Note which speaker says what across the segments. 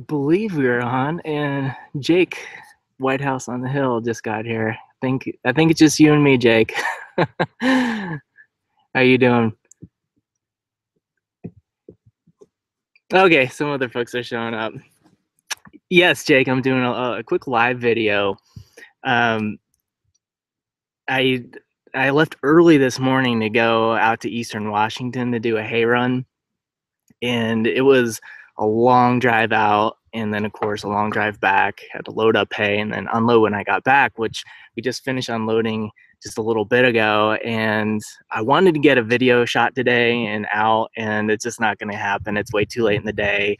Speaker 1: believe we were on, and Jake, White House on the Hill, just got here. I think it's just you and me, Jake. How you doing? Okay, some other folks are showing up. Yes, Jake, I'm doing a quick live video. Um, I I left early this morning to go out to Eastern Washington to do a hay run, and it was a long drive out, and then of course a long drive back. Had to load up hay and then unload when I got back, which we just finished unloading just a little bit ago. And I wanted to get a video shot today and out, and it's just not going to happen. It's way too late in the day.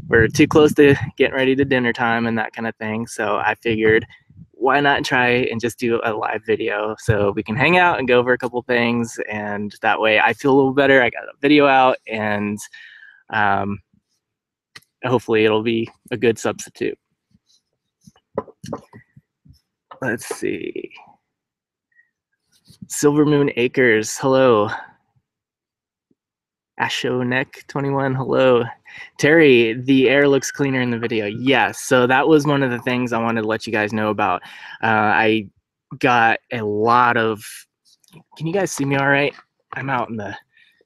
Speaker 1: We're too close to getting ready to dinner time and that kind of thing. So I figured, why not try and just do a live video so we can hang out and go over a couple things, and that way I feel a little better. I got a video out, and um, hopefully it'll be a good substitute. Let's see. Silver Moon Acres, hello. Asho Neck 21, hello. Terry, the air looks cleaner in the video. Yes, so that was one of the things I wanted to let you guys know about. I got a lot of, can you guys see me all right? I'm out in the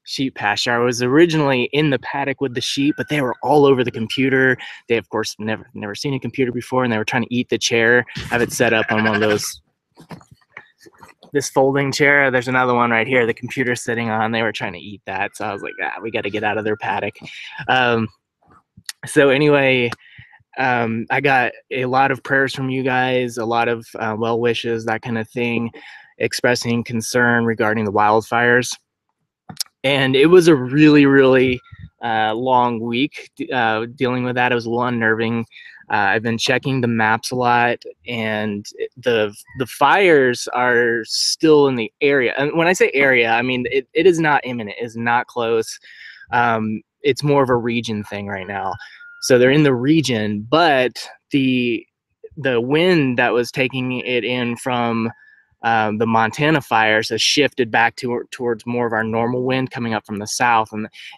Speaker 1: sheep pasture. I was originally in the paddock with the sheep, but they were all over the computer. They, of course, never seen a computer before, and they were trying to eat the chair. I have it set up on one of those, this folding chair. There's another one right here, the computer's sitting on. They were trying to eat that, so I was like, we got to get out of their paddock. So anyway, I got a lot of prayers from you guys, a lot of well wishes, that kind of thing, expressing concern regarding the wildfires. And it was a really long week dealing with that. It was a little unnerving. I've been checking the maps a lot, and the fires are still in the area. And when I say area, I mean it is not imminent. It is not close. It's more of a region thing right now. So they're in the region, but the wind that was taking it in from the Montana fires has shifted back towards more of our normal wind coming up from the south,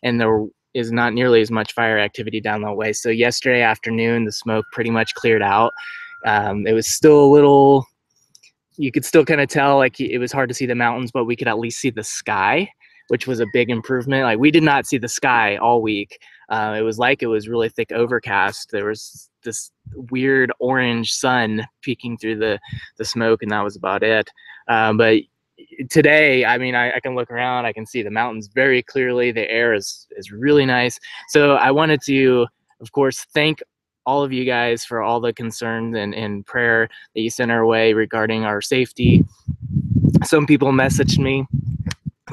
Speaker 1: and there is not nearly as much fire activity down that way. So yesterday afternoon, the smoke pretty much cleared out. It was still a little, you could still kind of tell, like it was hard to see the mountains, but we could at least see the sky, which was a big improvement. Like we did not see the sky all week. It was like it was really thick overcast. There was this weird orange sun peeking through the smoke, and that was about it. But today, I mean, I can look around, I can see the mountains very clearly. The air is really nice. So I wanted to, of course, thank all of you guys for all the concern and prayer that you sent our way regarding our safety. Some people messaged me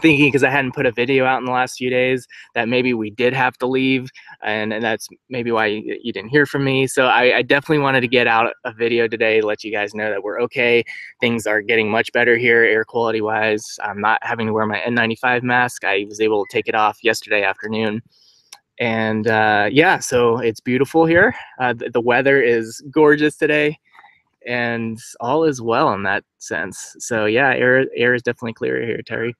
Speaker 1: thinking, because I hadn't put a video out in the last few days, that maybe we did have to leave, and that's maybe why you didn't hear from me. So I definitely wanted to get out a video today to let you guys know that we're okay. Things are getting much better here air quality wise. I'm not having to wear my N95 mask. I was able to take it off yesterday afternoon. And yeah, so it's beautiful here. The weather is gorgeous today, and all is well in that sense. So yeah, air is definitely clearer here, Terry.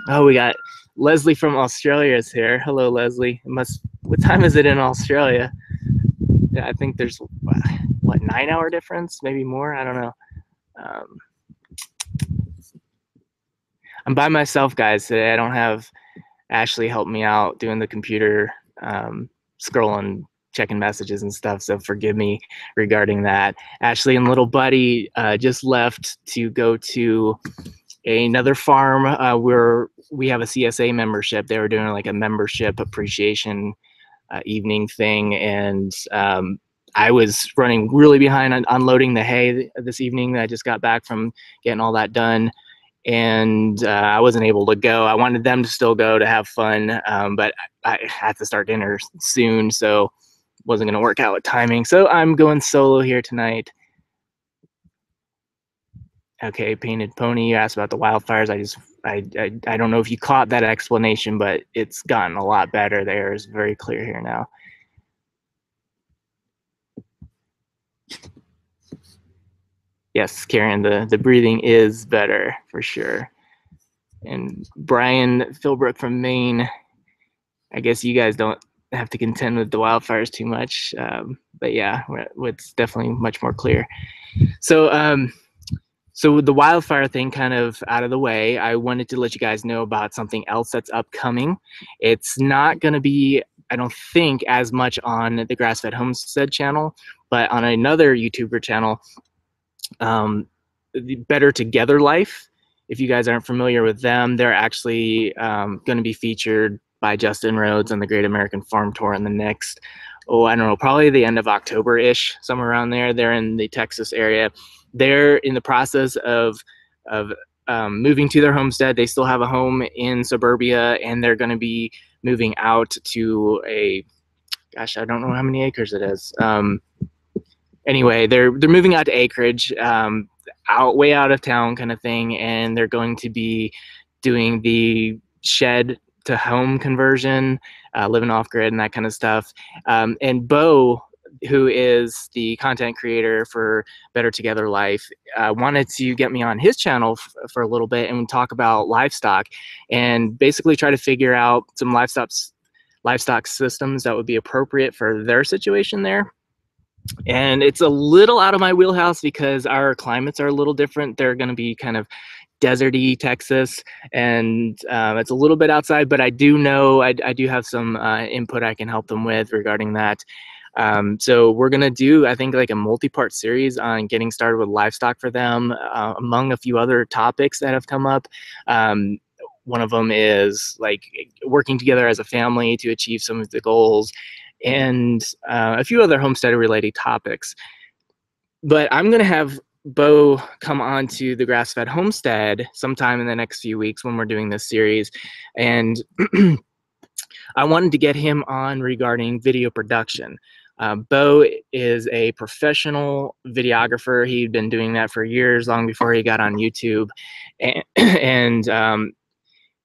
Speaker 1: Oh, we got Leslie from Australia is here. Hello, Leslie. What time is it in Australia? Yeah, I think there's, what, 9-hour difference? Maybe more? I don't know. I'm by myself, guys, today. I don't have Ashley help me out doing the computer, scrolling, checking messages and stuff, so forgive me regarding that. Ashley and little buddy just left to go to another farm where we have a CSA membership. They were doing like a membership appreciation evening thing, and I was running really behind on unloading the hay this evening. I just got back from getting all that done, and I wasn't able to go. I wanted them to still go to have fun, but I had to start dinner soon, so wasn't going to work out with timing. So I'm going solo here tonight. Okay, Painted Pony, you asked about the wildfires. I don't know if you caught that explanation, but it's gotten a lot better. The air is very clear here now. Yes, Karen, the breathing is better for sure. And Brian Philbrook from Maine, I guess you guys don't have to contend with the wildfires too much. But yeah, it's definitely much more clear. So so with the wildfire thing kind of out of the way, I wanted to let you guys know about something else that's upcoming. It's not going to be, I don't think, as much on the Grass-Fed Homestead channel, but on another YouTuber channel, the Better Together Life. If you guys aren't familiar with them, they're actually going to be featured by Justin Rhodes on the Great American Farm Tour in the next, I don't know, probably the end of October-ish, somewhere around there. They're in the Texas area. They're in the process of moving to their homestead. They still have a home in suburbia, and they're going to be moving out to a, gosh, I don't know how many acres it is. Anyway, they're moving out to acreage, way out of town kind of thing, and they're going to be doing the shed to home conversion, living off grid and that kind of stuff. And Bo, who is the content creator for Better Together Life, wanted to get me on his channel for a little bit and talk about livestock and basically try to figure out some livestock systems that would be appropriate for their situation there. And it's a little out of my wheelhouse because our climates are a little different. They're going to be kind of deserty Texas, and it's a little bit outside, but I do know I do have some input I can help them with regarding that. So we're going to do, I think, like a multi-part series on getting started with livestock for them, among a few other topics that have come up. One of them is like working together as a family to achieve some of the goals, and a few other homesteader related topics. But I'm going to have Bo come on to the Grass-Fed Homestead sometime in the next few weeks when we're doing this series. And I wanted to get him on regarding video production. Bo is a professional videographer. He'd been doing that for years, long before he got on YouTube. And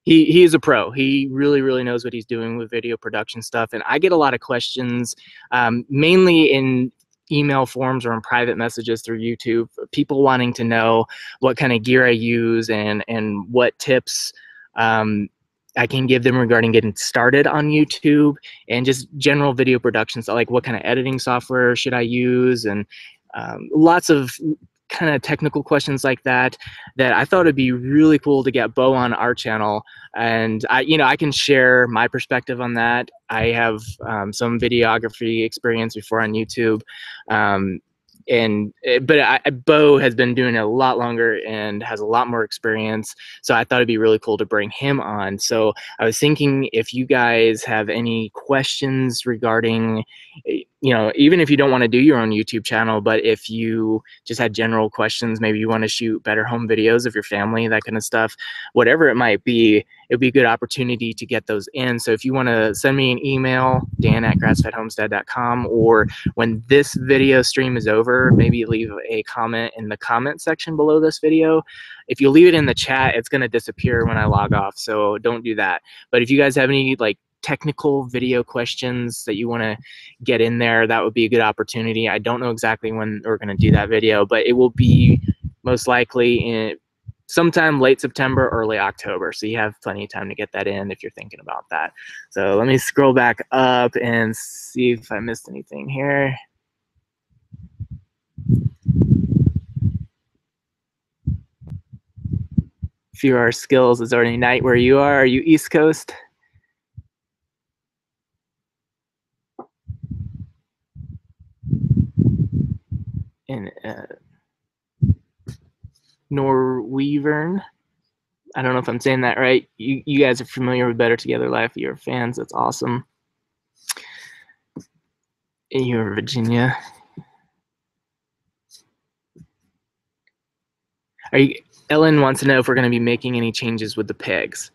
Speaker 1: he is a pro. He really knows what he's doing with video production stuff. And I get a lot of questions, mainly in email forms or in private messages through YouTube, people wanting to know what kind of gear I use and what tips I can give them regarding getting started on YouTube and just general video production. So like what kind of editing software should I use, and lots of kind of technical questions like that I thought it'd be really cool to get Bo on our channel. And I can share my perspective on that. I have some videography experience before on YouTube. But Bo has been doing it a lot longer and has a lot more experience. So I thought it'd be really cool to bring him on. So I was thinking if you guys have any questions regarding, even if you don't want to do your own YouTube channel, but if you just had general questions, maybe you want to shoot better home videos of your family, that kind of stuff, whatever it might be, it'd be a good opportunity to get those in. So if you want to send me an email, dan@grassfedhomestead.com, or when this video stream is over, maybe leave a comment in the comment section below this video. If you leave it in the chat, it's going to disappear when I log off, so don't do that. But if you guys have any like technical video questions that you want to get in there, that would be a good opportunity. I don't know exactly when we're going to do that video, but it will be most likely in sometime late September, early October. So you have plenty of time to get that in if you're thinking about that. So let me scroll back up and see if I missed anything here. Few are skills. Is already night where you are. Are you East Coast? In Norweavern. I don't know if I'm saying that right. You guys are familiar with Better Together Life. You're fans. That's awesome. You're Virginia. Ellen wants to know if we're going to be making any changes with the pigs.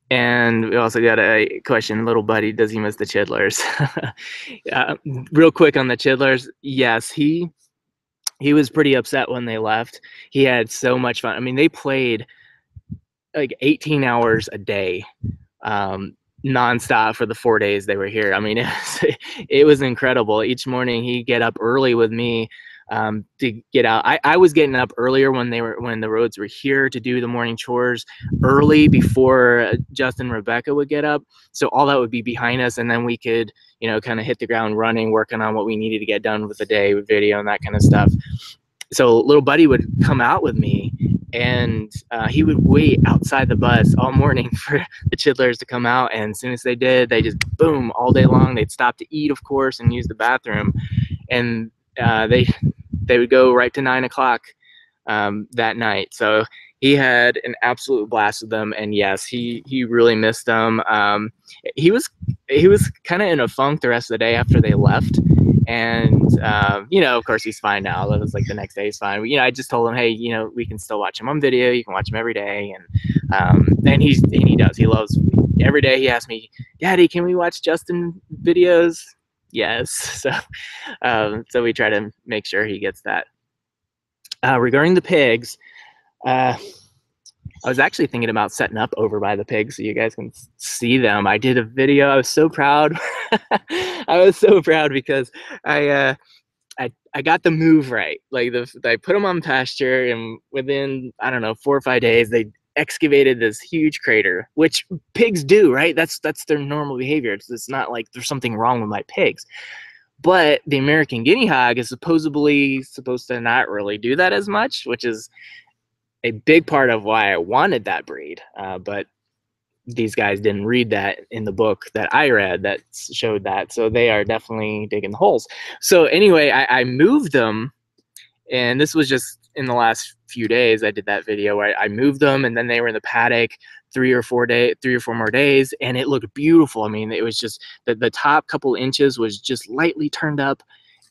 Speaker 1: And we also got a question, little buddy, does he miss the Chidlers? Real quick on the Chidlers, yes, he was pretty upset when they left. He had so much fun. I mean, they played like 18 hours a day, nonstop for the 4 days they were here. I mean, it was incredible. Each morning he'd get up early with me, to get out. I was getting up earlier when the roads were here to do the morning chores early before Justin and Rebecca would get up. So all that would be behind us, and then we could, you know, kind of hit the ground running, working on what we needed to get done with the day, with video and that kind of stuff. So little buddy would come out with me, and he would wait outside the bus all morning for the chidlers to come out. And as soon as they did, they just boom all day long. They'd stop to eat, of course, and use the bathroom, and they would go right to 9 o'clock that night. So he had an absolute blast with them, and yes, he really missed them. He was kind of in a funk the rest of the day after they left. And, you know, of course he's fine now. That was like the next day he's fine. You know, I just told him, hey, you know, we can still watch him on video. You can watch him every day. And he does. He loves, every day he asks me, Daddy, can we watch Justin videos? Yes. So we try to make sure he gets that. Regarding the pigs, I was actually thinking about setting up over by the pigs so you guys can see them. I did a video. I was so proud. I was so proud because I got the move right. Like I put them on pasture, and within, I don't know, 4 or 5 days, they excavated this huge crater, which pigs do, right? That's their normal behavior. It's not like there's something wrong with my pigs. But the American guinea hog is supposedly supposed to not really do that as much, which is a big part of why I wanted that breed. But these guys didn't read that in the book that I read that showed that. So they are definitely digging the holes. So anyway, I moved them, and this was just in the last few days. I did that video where I moved them, and then they were in the paddock 3 or 4 more days, and it looked beautiful. I mean, it was just the top couple inches was just lightly turned up,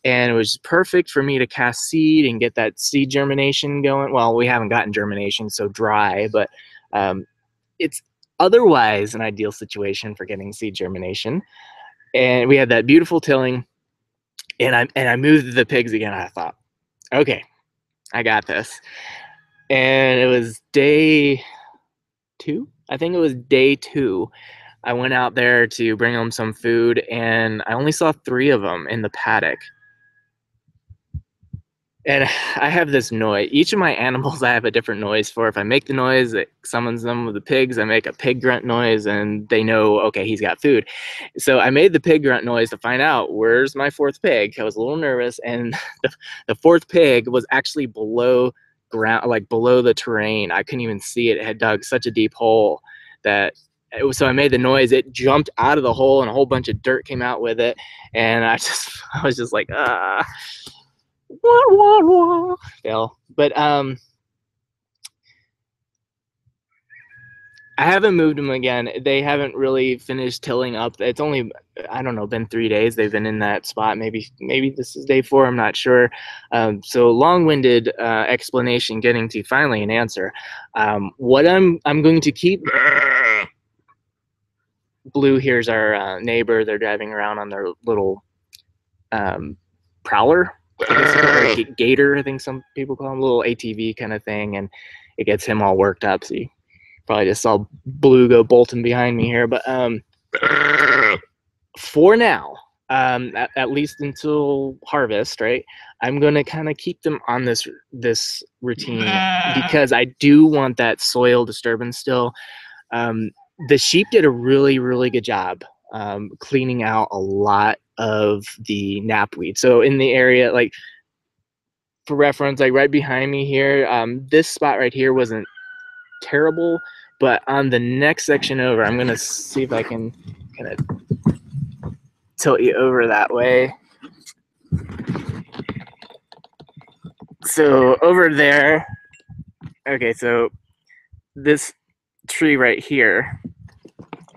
Speaker 1: and it was perfect for me to cast seed and get that seed germination going. Well, we haven't gotten germination, so dry, but it's otherwise an ideal situation for getting seed germination. And we had that beautiful tilling, and I moved the pigs again. I thought, okay, I got this. And it was day 2. I think it was day 2. I went out there to bring them some food, and I only saw 3 of them in the paddock. And I have this noise. Each of my animals I have a different noise for. If I make the noise, it summons them. With the pigs, I make a pig grunt noise, and they know, okay, he's got food. So I made the pig grunt noise to find out where's my 4th pig. I was a little nervous, and the 4th pig was actually below ground, like below the terrain. I couldn't even see it. It had dug such a deep hole that so I made the noise. It jumped out of the hole, and a whole bunch of dirt came out with it. And I was just like, wah, wah, wah. Fail. But I haven't moved them again. They haven't really finished tilling up. It's only, I don't know, been 3 days they've been in that spot. Maybe this is day 4. I'm not sure. So long-winded explanation getting to finally an answer. What I'm going to keep. Blue here's our neighbor. They're driving around on their little prowler. I guess gator, I think some people call them, a little ATV kind of thing, and it gets him all worked up. So you probably just saw Blue go bolting behind me here. But for now, at least until harvest, right, I'm going to kind of keep them on this routine because I do want that soil disturbance still. The sheep did a really, really good job cleaning out a lot of the knapweed. So in the area, like for reference, like right behind me here, this spot right here wasn't terrible, but on the next section over, I'm gonna see if I can kind of tilt you over that way. So over there, okay, so this tree right here,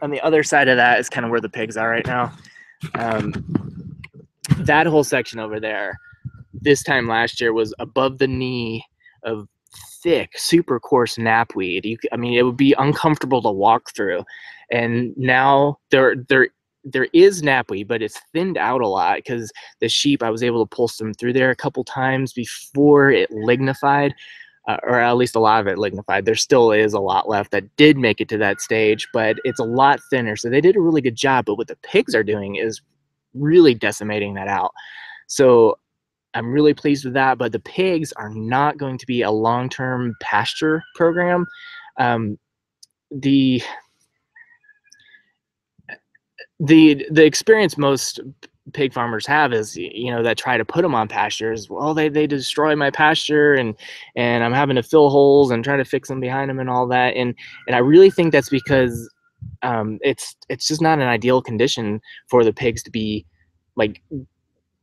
Speaker 1: on the other side of that is kind of where the pigs are right now. That whole section over there, this time last year, was above the knee of thick, super coarse knapweed. I mean, it would be uncomfortable to walk through. And now there is knapweed, but it's thinned out a lot because the sheep, I was able to pulse them through there a couple times before it lignified. Or at least a lot of it lignified. There still is a lot left that did make it to that stage, but it's a lot thinner. So they did a really good job. But what the pigs are doing is really decimating that out. So I'm really pleased with that, but the pigs are not going to be a long-term pasture program. Um, the the experience most pig farmers have is, you know, that try to put them on pastures. Well, they destroy my pasture, and I'm having to fill holes and try to fix them behind them and all that. And I really think that's because it's just not an ideal condition for the pigs to be like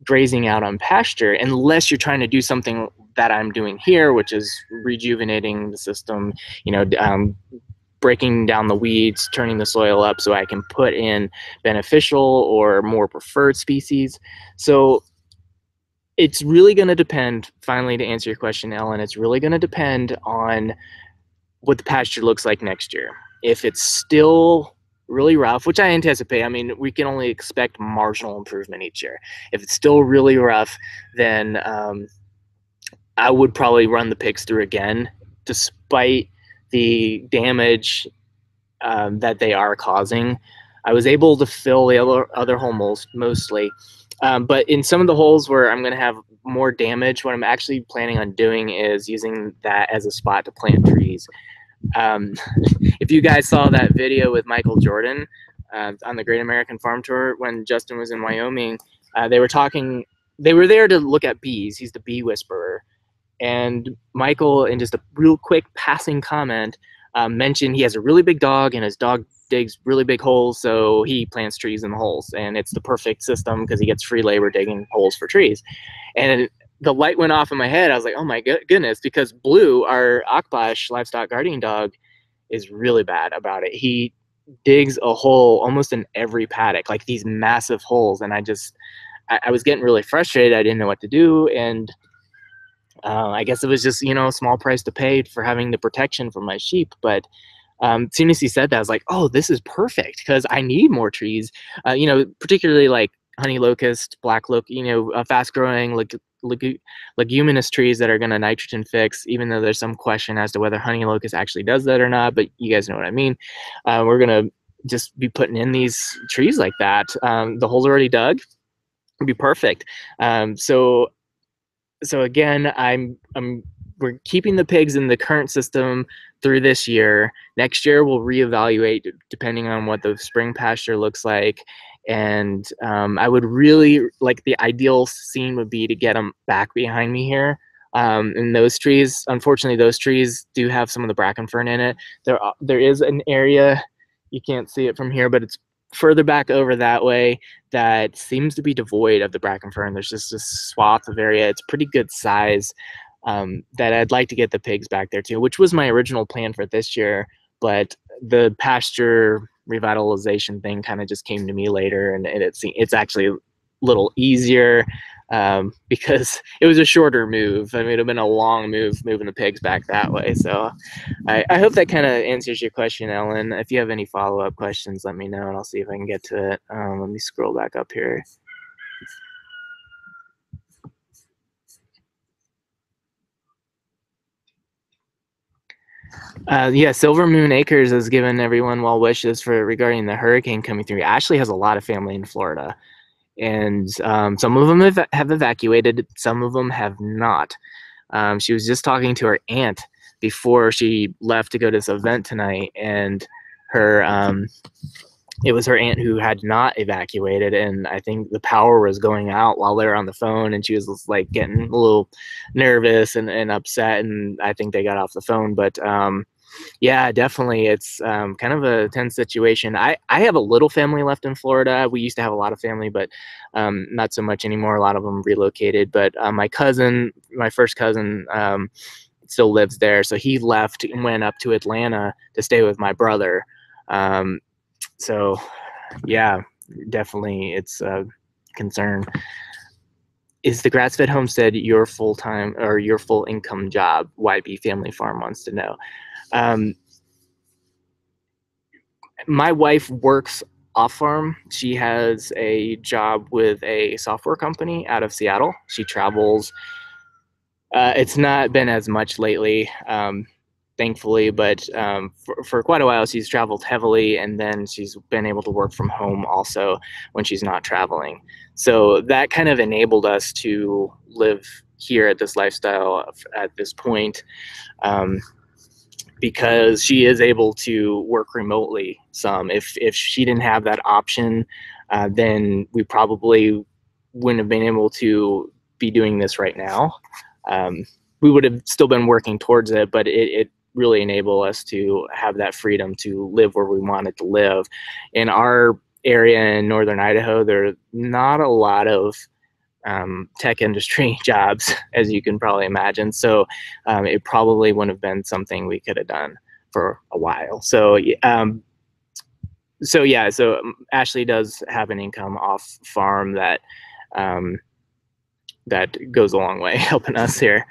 Speaker 1: grazing out on pasture, unless you're trying to do something that I'm doing here, which is rejuvenating the system, you know, breaking down the weeds, turning the soil up so I can put in beneficial or more preferred species. So it's really going to depend, finally, to answer your question, Ellen, it's really going to depend on what the pasture looks like next year. If it's still really rough, which I anticipate, I mean, we can only expect marginal improvement each year. If it's still really rough, then I would probably run the pigs through again, despite the damage that they are causing. I was able to fill the other holes mostly, but in some of the holes where I'm going to have more damage, what I'm actually planning on doing is using that as a spot to plant trees. If you guys saw that video with Michael Jordan on the Great American Farm Tour when Justin was in Wyoming, they were talking. They were there to look at bees. He's the bee whisperer, and Michael, in just a real quick passing comment, mentioned he has a really big dog, and his dog digs really big holes, so he plants trees in the holes, and it's the perfect system because he gets free labor digging holes for trees. And the light went off in my head. I was like, oh my goodness, because Blue, our Akbash livestock guardian dog, is really bad about it. He digs a hole almost in every paddock, like these massive holes, and I was getting really frustrated. I didn't know what to do, and I guess it was just, you know, a small price to pay for having the protection for my sheep. But as soon as he said that, I was like, oh, this is perfect because I need more trees, you know, particularly like honey locust, black you know, fast growing leguminous trees that are going to nitrogen fix, even though there's some question as to whether honey locust actually does that or not. But you guys know what I mean. We're going to just be putting in these trees like that. The hole's already dug. It'd be perfect. So again, we're keeping the pigs in the current system through this year. Next year, we'll reevaluate depending on what the spring pasture looks like. And I would really like, the ideal scene would be to get them back behind me here. And those trees, unfortunately, those trees do have some of the bracken fern in it. There is an area, you can't see it from here, but it's further back over that way that seems to be devoid of the bracken fern. There's just a swath of area. It's pretty good size that I'd like to get the pigs back there too, which was my original plan for this year. But the pasture revitalization thing kind of just came to me later, and it's actually a little easier because it was a shorter move. I mean, it would have been a long move moving the pigs back that way. So I hope that kind of answers your question, Ellen. If you have any follow-up questions, let me know, and I'll see if I can get to it. Let me scroll back up here. Yeah, Silver Moon Acres has given everyone well wishes for regarding the hurricane coming through. Ashley has a lot of family in Florida, and some of them have evacuated. Some of them have not. She was just talking to her aunt before she left to go to this event tonight, and her it was her aunt who had not evacuated, and I think the power was going out while they were on the phone, and she was just, like, getting a little nervous and upset, and I think they got off the phone. But yeah, definitely, it's kind of a tense situation. I have a little family left in Florida. We used to have a lot of family, but not so much anymore. A lot of them relocated. But my cousin, my first cousin, still lives there, so he left and went up to Atlanta to stay with my brother. So yeah, definitely it's a concern. Is the grass-fed homestead your full-time or your full income job? YB Family Farm wants to know. My wife works off farm. She has a job with a software company out of Seattle. She travels. It's not been as much lately. thankfully, but for quite a while she's traveled heavily, and then she's been able to work from home also when she's not traveling. So that kind of enabled us to live here at this lifestyle at this point, because she is able to work remotely some. If she didn't have that option, then we probably wouldn't have been able to be doing this right now. We would have still been working towards it, but it really enabled us to have that freedom to live where we wanted to live. In our area in northern Idaho, there are not a lot of tech industry jobs, as you can probably imagine. So it probably wouldn't have been something we could have done for a while. So so Ashley does have an income off farm that that goes a long way helping us here.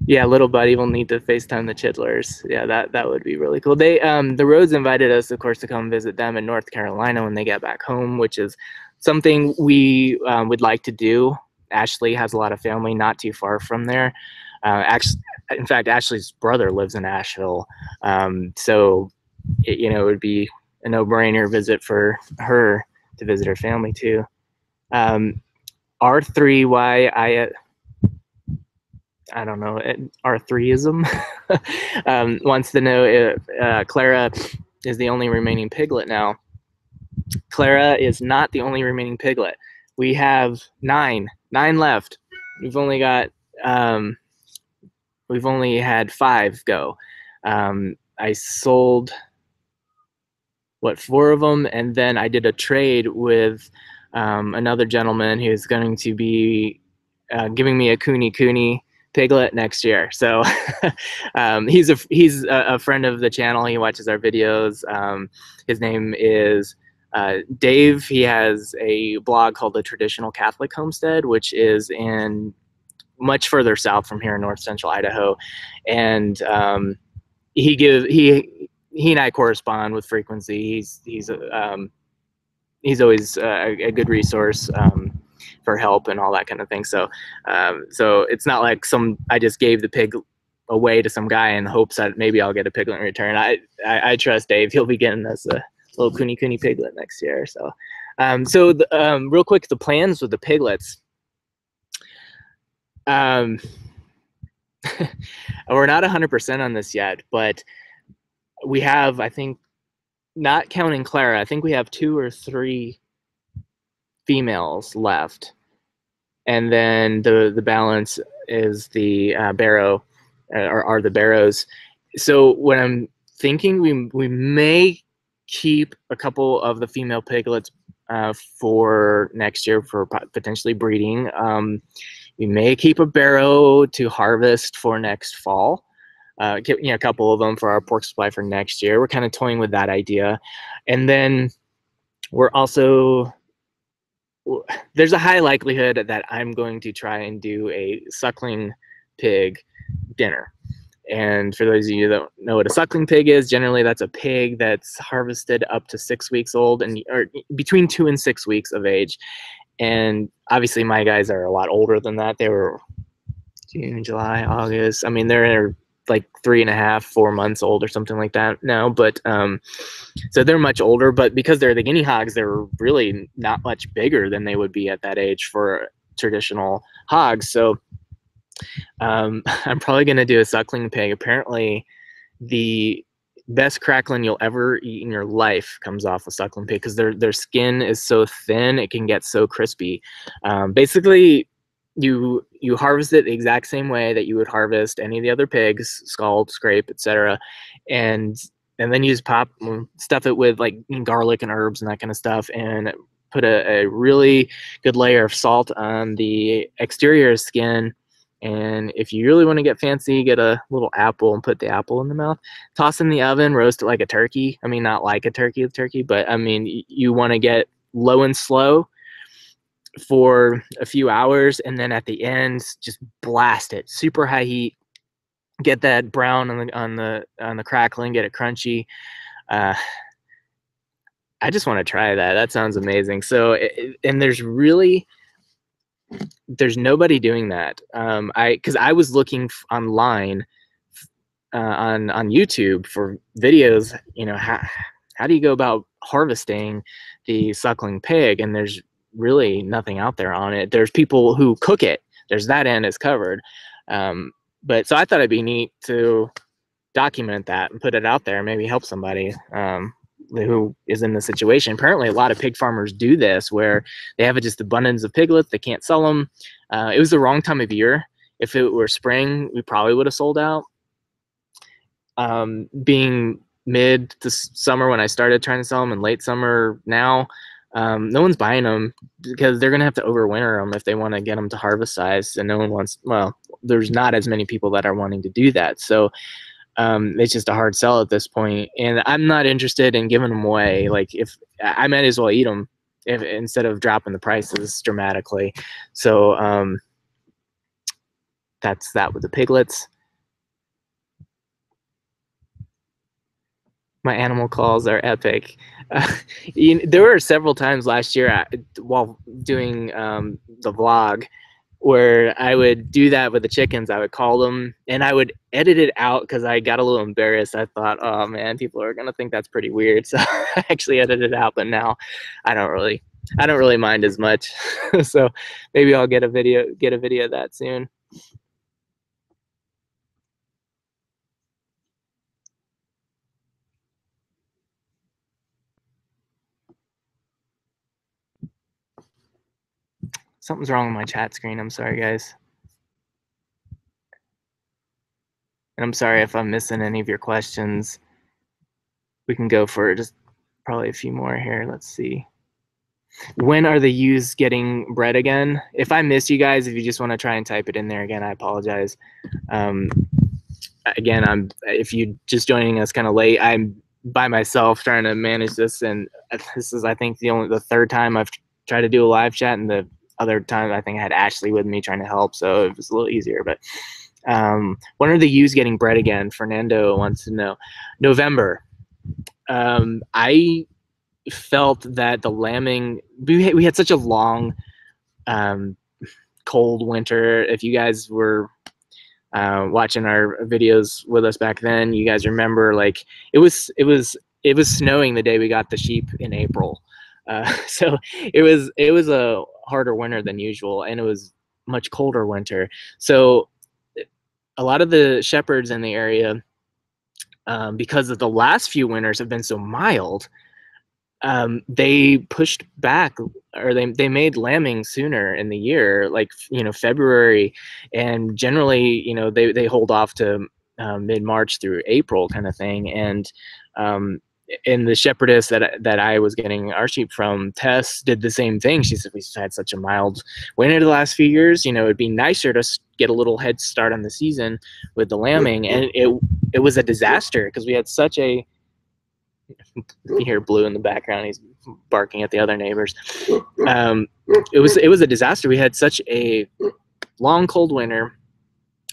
Speaker 1: Yeah, little buddy will need to FaceTime the Chidlers. Yeah, that would be really cool. They the Rhodes invited us, of course, to come visit them in North Carolina when they get back home, which is something we would like to do. Ashley has a lot of family not too far from there. Actually, in fact, Ashley's brother lives in Asheville, so it would be a no-brainer visit for her to visit her family too. R3Y I don't know, R3ism wants to know if Clara is the only remaining piglet now. Clara is not the only remaining piglet. We have nine left. We've only got we've only had 5 go. I sold 4 of them, and then I did a trade with another gentleman who's going to be giving me a Kuni Piglet next year. So he's a friend of the channel. He watches our videos. His name is Dave. He has a blog called The Traditional Catholic Homestead, which is in much further south from here in north central Idaho. And he and I correspond with frequency. He's always a good resource for help and all that kind of thing. So so it's not like I just gave the pig away to some guy in hopes that maybe I'll get a piglet in return. I trust Dave. He'll be getting us a little Kuni Piglet next year. So real quick, the plans with the piglets. We're not 100% on this yet, but we have, I think, not counting Clara, I think we have 2 or 3 females left, and then the balance is the barrow, or are the barrows. So what I'm thinking, we may keep a couple of the female piglets for next year for potentially breeding. We may keep a barrow to harvest for next fall. Get a couple of them for our pork supply for next year. We're kind of toying with that idea. And then we're also, there's a high likelihood that I'm going to try and do a suckling pig dinner. And for those of you that don't know what a suckling pig is, generally that's a pig that's harvested up to 6 weeks old, or between 2 and 6 weeks of age. And obviously my guys are a lot older than that. They were June, July, August. I mean, they're like 3.5, 4 months old or something like that now. But so they're much older, but because they're the guinea hogs, they're really not much bigger than they would be at that age for traditional hogs. So I'm probably going to do a suckling pig. Apparently the best crackling you'll ever eat in your life comes off a suckling pig, because their skin is so thin, it can get so crispy. Basically, you harvest it the exact same way that you would harvest any of the other pigs, scald, scrape, etc., and then you just stuff it with like garlic and herbs and that kind of stuff, and put a really good layer of salt on the exterior skin. And if you really want to get fancy, get a little apple and put the apple in the mouth, toss in the oven, roast it like a turkey. I mean, not like a turkey, but I mean, you want to get low and slow for a few hours, and then at the end just blast it super high heat, get that brown on the crackling, get it crunchy. I just want to try that. That sounds amazing. So and there's really there's nobody doing that. Because I was looking online on YouTube for videos, you know, how do you go about harvesting the suckling pig? And there's really nothing out there on it. There's people who cook it. There's that end is covered. But so I thought it'd be neat to document that and put it out there, maybe help somebody who is in the situation. Apparently, a lot of pig farmers do this where they have just abundance of piglets. They can't sell them. It was the wrong time of year. If it were spring, we probably would have sold out. Being mid to summer when I started trying to sell them, and late summer now, no one's buying them because they're gonna have to overwinter them if they want to get them to harvest size, and no one wants. Well, there's not as many people that are wanting to do that, so it's just a hard sell at this point. And I'm not interested in giving them away. Like, if I might as well eat them instead of dropping the prices dramatically. So that's that with the piglets. My animal calls are epic. There were several times last year while doing the vlog where I would do that with the chickens. I would call them and I would edit it out because I got a little embarrassed. I thought, oh man, people are gonna think that's pretty weird. So I actually edited it out, but now I don't really mind as much. So maybe I'll get a video of that soon. Something's wrong with my chat screen. I'm sorry, guys. And I'm sorry if I'm missing any of your questions. We can go for just probably a few more here. Let's see. When are the ewes getting bred again? If I miss you guys, if you just want to try and type it in there again, I apologize. Again, if you just joining us kind of late, I'm by myself trying to manage this, and this is, I think, the third time I've tried to do a live chat, and the other time I think I had Ashley with me trying to help, so it was a little easier. But when are the ewes getting bred again? Fernando wants to know. November. I felt that the lambing, we had such a long cold winter. If you guys were watching our videos with us back then, you guys remember, like, it was snowing the day we got the sheep in April. So it was a harder winter than usual, and it was much colder winter. So a lot of the shepherds in the area, because of the last few winters have been so mild, they pushed back, or they made lambing sooner in the year, like, you know, February, and generally, you know, they hold off to mid-March through April kind of thing. And the shepherdess that I was getting our sheep from, Tess, did the same thing. She said, we've had such a mild winter the last few years, you know, it'd be nicer to get a little head start on the season with the lambing. And it was a disaster because we had such a, you hear Blue in the background, he's barking at the other neighbors. It was a disaster. We had such a long cold winter,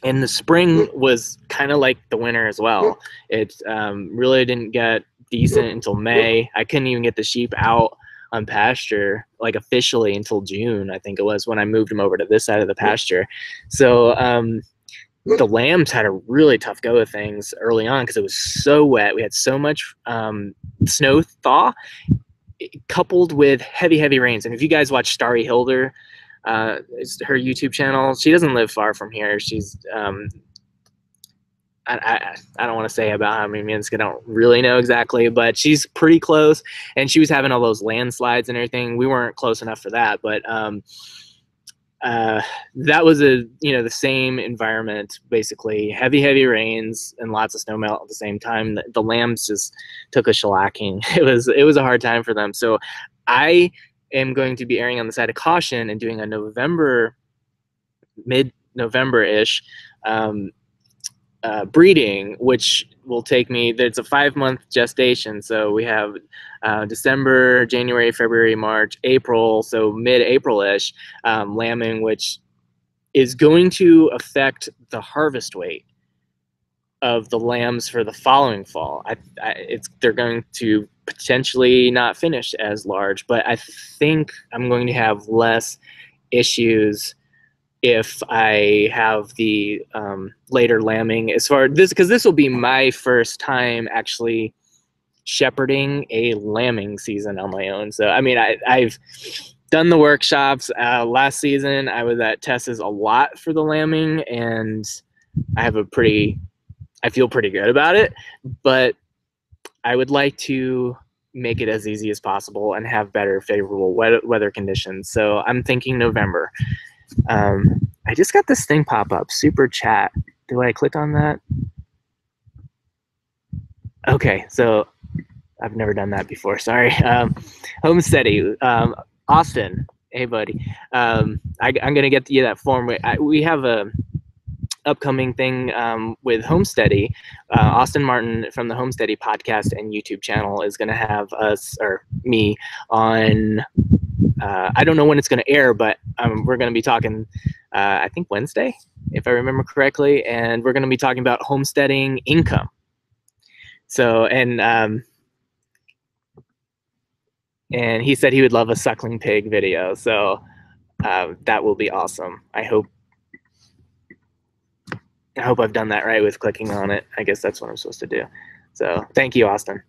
Speaker 1: and the spring was kind of like the winter as well. It really didn't get decent until May. I couldn't even get the sheep out on pasture, like, officially until June, I think it was, when I moved them over to this side of the pasture. So the lambs had a really tough go of things early on because it was so wet. We had so much snow thaw coupled with heavy rains. And if you guys watch Starry Hilder, it's her YouTube channel, she doesn't live far from here. She's I don't want to say about how many minutes, I don't really know exactly, but she's pretty close, and she was having all those landslides and everything. We weren't close enough for that, but that was the same environment, basically heavy rains and lots of snow melt at the same time. The lambs just took a shellacking. It was a hard time for them. So I am going to be erring on the side of caution and doing a mid-November-ish breeding, which will take me, it's a 5-month gestation. So we have December, January, February, March, April, so mid-April-ish lambing, which is going to affect the harvest weight of the lambs for the following fall. They're going to potentially not finish as large, but I think I'm going to have less issues if I have the later lambing as far as this, because this will be my first time actually shepherding a lambing season on my own. So I mean, I've done the workshops. Last season I was at Tess's a lot for the lambing, and I feel pretty good about it, but I would like to make it as easy as possible and have better favorable weather conditions. So I'm thinking November. I just got this thing pop up, super chat. Do I click on that? Okay, so I've never done that before. Sorry. Homesteady, Austin. Hey, buddy. I'm gonna get you that form. We have a upcoming thing with Homesteady. Austin Martin from the Homesteady podcast and YouTube channel is going to have us, or me, on I don't know when it's going to air, but we're going to be talking I think Wednesday, if I remember correctly, and we're going to be talking about homesteading income. So and he said he would love a suckling pig video, so that will be awesome. I hope I've done that right with clicking on it. I guess that's what I'm supposed to do. So thank you, Austin.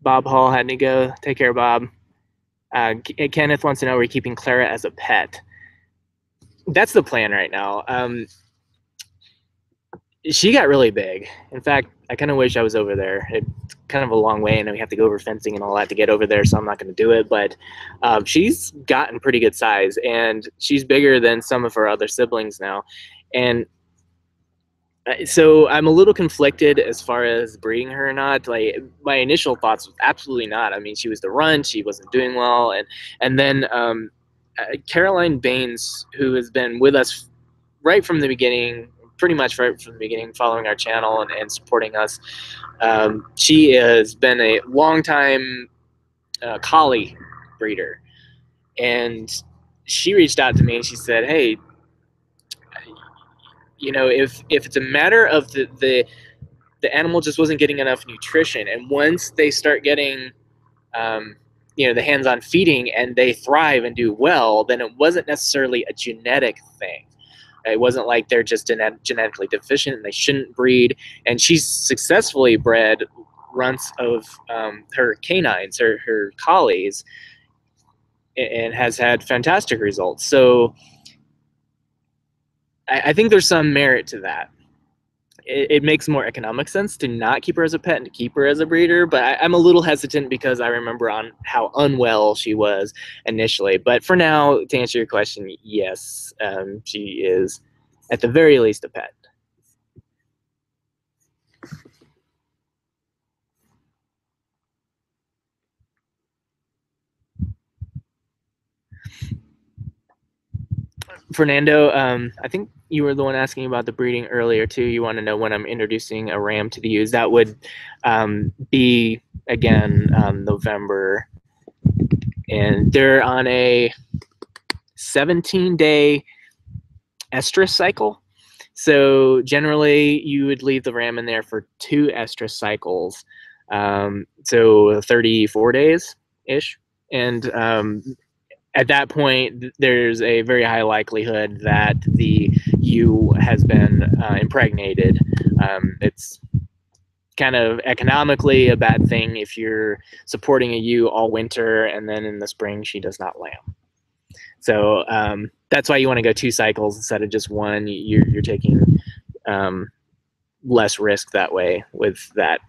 Speaker 1: Bob Hall had to go. Take care, Bob. Kenneth wants to know, are we keeping Clara as a pet? That's the plan right now. She got really big. In fact, I kind of wish I was over there. It's kind of a long way, and we have to go over fencing and all that to get over there, so I'm not going to do it. But she's gotten pretty good size, and she's bigger than some of her other siblings now. And so I'm a little conflicted as far as breeding her or not. Like, my initial thoughts was absolutely not. I mean, she was the runt, she wasn't doing well, and then Caroline Baines, who has been with us right from the beginning, pretty much right from the beginning, following our channel and supporting us. She has been a long-time collie breeder, and she reached out to me and she said, "Hey, you know, if it's a matter of the animal just wasn't getting enough nutrition, and once they start getting you know, the hands-on feeding and they thrive and do well, then it wasn't necessarily a genetic thing. It wasn't like they're just genetically deficient and they shouldn't breed." And she's successfully bred runts of her canines, her collies, and has had fantastic results. So I think there's some merit to that. It makes more economic sense to not keep her as a pet and to keep her as a breeder, but I'm a little hesitant because I remember on how unwell she was initially. But for now, to answer your question, yes, she is at the very least a pet. Fernando, I think you were the one asking about the breeding earlier too. You want to know when I'm introducing a ram to the ewes. That would be, again, November. And they're on a 17-day estrus cycle. So generally you would leave the ram in there for 2 estrus cycles. So 34 days-ish. And at that point, there's a very high likelihood that the ewe has been impregnated. It's kind of economically a bad thing if you're supporting a ewe all winter and then in the spring she does not lamb. So that's why you want to go 2 cycles instead of just 1. You're taking less risk that way with that.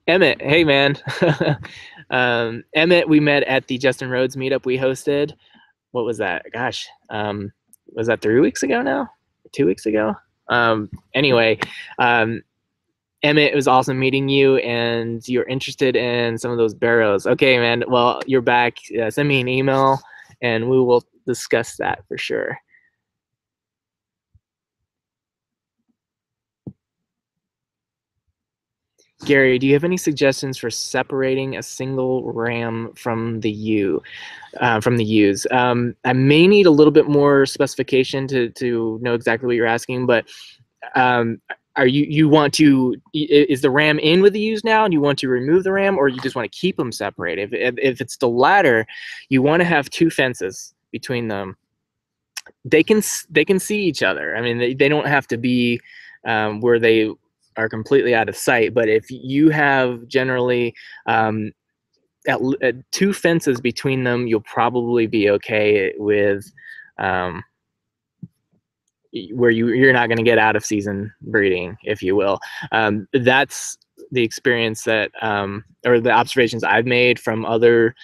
Speaker 1: Emmett, hey man. Emmett, we met at the Justin Rhodes meetup we hosted. What was that? Gosh, was that 3 weeks ago now? 2 weeks ago? Anyway, Emmett, it was awesome meeting you, and you're interested in some of those barrows. Okay, man. Well, you're back. Send me an email, and we will discuss that for sure. Gary, do you have any suggestions for separating a single ram from the ewes? I may need a little bit more specification to know exactly what you're asking, but um, are you want to, is the ram in with the ewes now and you want to remove the ram, or you just want to keep them separated? If it's the latter, you want to have two fences between them. They can see each other. I mean, they don't have to be where they are completely out of sight. But if you have generally at two fences between them, you'll probably be okay with where you're not going to get out of season breeding, if you will. That's the experience that or the observations I've made from other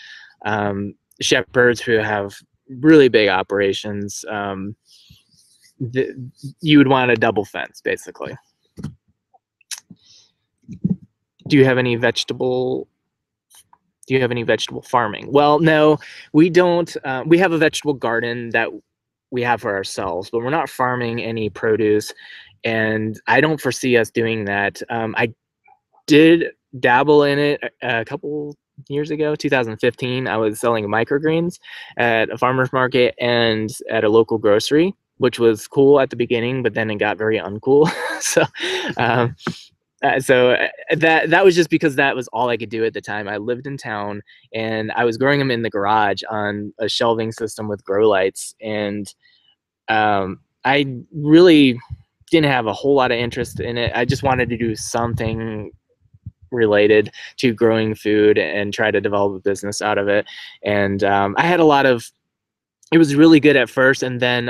Speaker 1: shepherds who have really big operations. You would want a double fence, basically. Do you have any vegetable farming? Well, no, we don't. We have a vegetable garden that we have for ourselves, but we're not farming any produce, and I don't foresee us doing that. I did dabble in it a couple years ago, 2015. I was selling microgreens at a farmer's market and at a local grocery, which was cool at the beginning, but then it got very uncool. so um, that was just because that was all I could do at the time. I lived in town and I was growing them in the garage on a shelving system with grow lights, and I really didn't have a whole lot of interest in it. I just wanted to do something related to growing food and try to develop a business out of it. And I had a lot of, it was really good at first, and then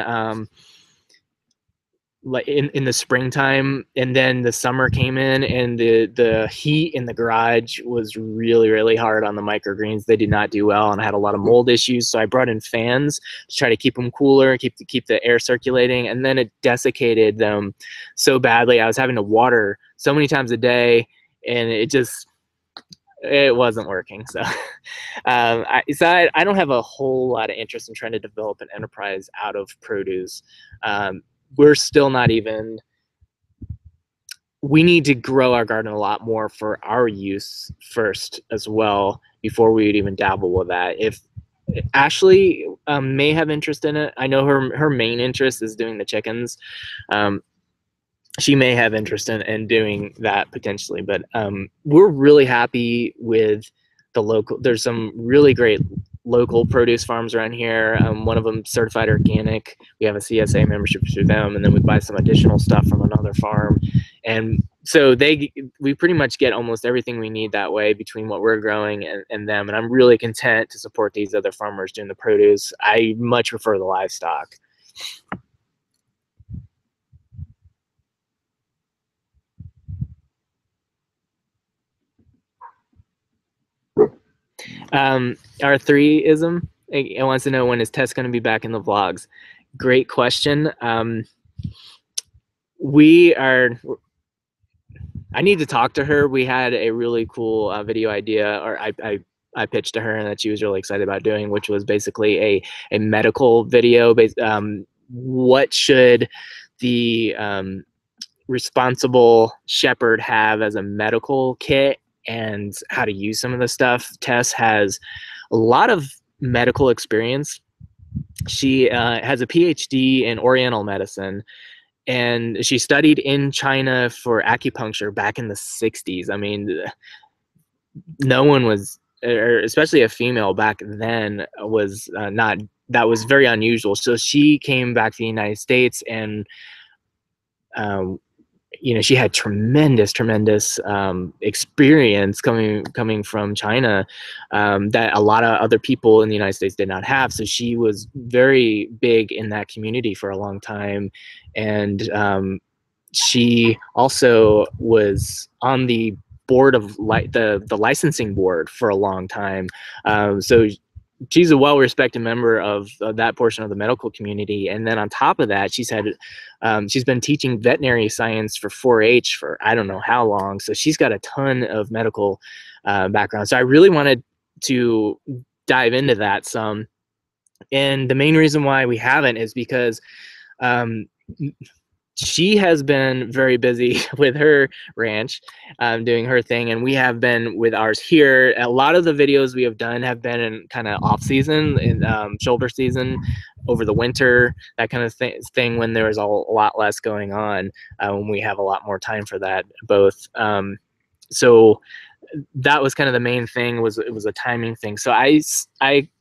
Speaker 1: like in the springtime, and then the summer came in and the heat in the garage was really hard on the microgreens. They did not do well, and I had a lot of mold issues, so I brought in fans to try to keep them cooler, keep the air circulating, and then it desiccated them so badly. I was having to water so many times a day, and it wasn't working. So I don't have a whole lot of interest in trying to develop an enterprise out of produce. We're still not even, we need to grow our garden a lot more for our use first as well before we would even dabble with that. If Ashley may have interest in it, I know her main interest is doing the chickens. She may have interest in doing that potentially, but we're really happy with the local. There's some really great local produce farms around here. One of them certified organic. We have a CSA membership through them, and then we buy some additional stuff from another farm. And so we pretty much get almost everything we need that way between what we're growing and them. And I'm really content to support these other farmers doing the produce. I much prefer the livestock. R3ism. It wants to know, when is Tess going to be back in the vlogs? Great question. I need to talk to her. We had a really cool video idea, or I pitched to her, and that she was really excited about doing, which was basically a medical video. What should the responsible shepherd have as a medical kit, and how to use some of the stuff. Tess has a lot of medical experience. She has a PhD in Oriental medicine, and she studied in China for acupuncture back in the 60s. I mean, no one was, or especially a female back then, was not, that was very unusual. So she came back to the United States, and she had tremendous experience coming from China that a lot of other people in the United States did not have. So she was very big in that community for a long time, and she also was on the board of the licensing board for a long time. So she's a well-respected member of that portion of the medical community. And then on top of that, she's been teaching veterinary science for 4-H for I don't know how long. So she's got a ton of medical background. So I really wanted to dive into that some. And the main reason why we haven't is because she has been very busy with her ranch, doing her thing, and we have been with ours here. A lot of the videos we have done have been in kind of off season, in shoulder season, over the winter, that kind of thing when there was a lot less going on, when we have a lot more time for that both. So that was kind of the main thing. It was a timing thing. So I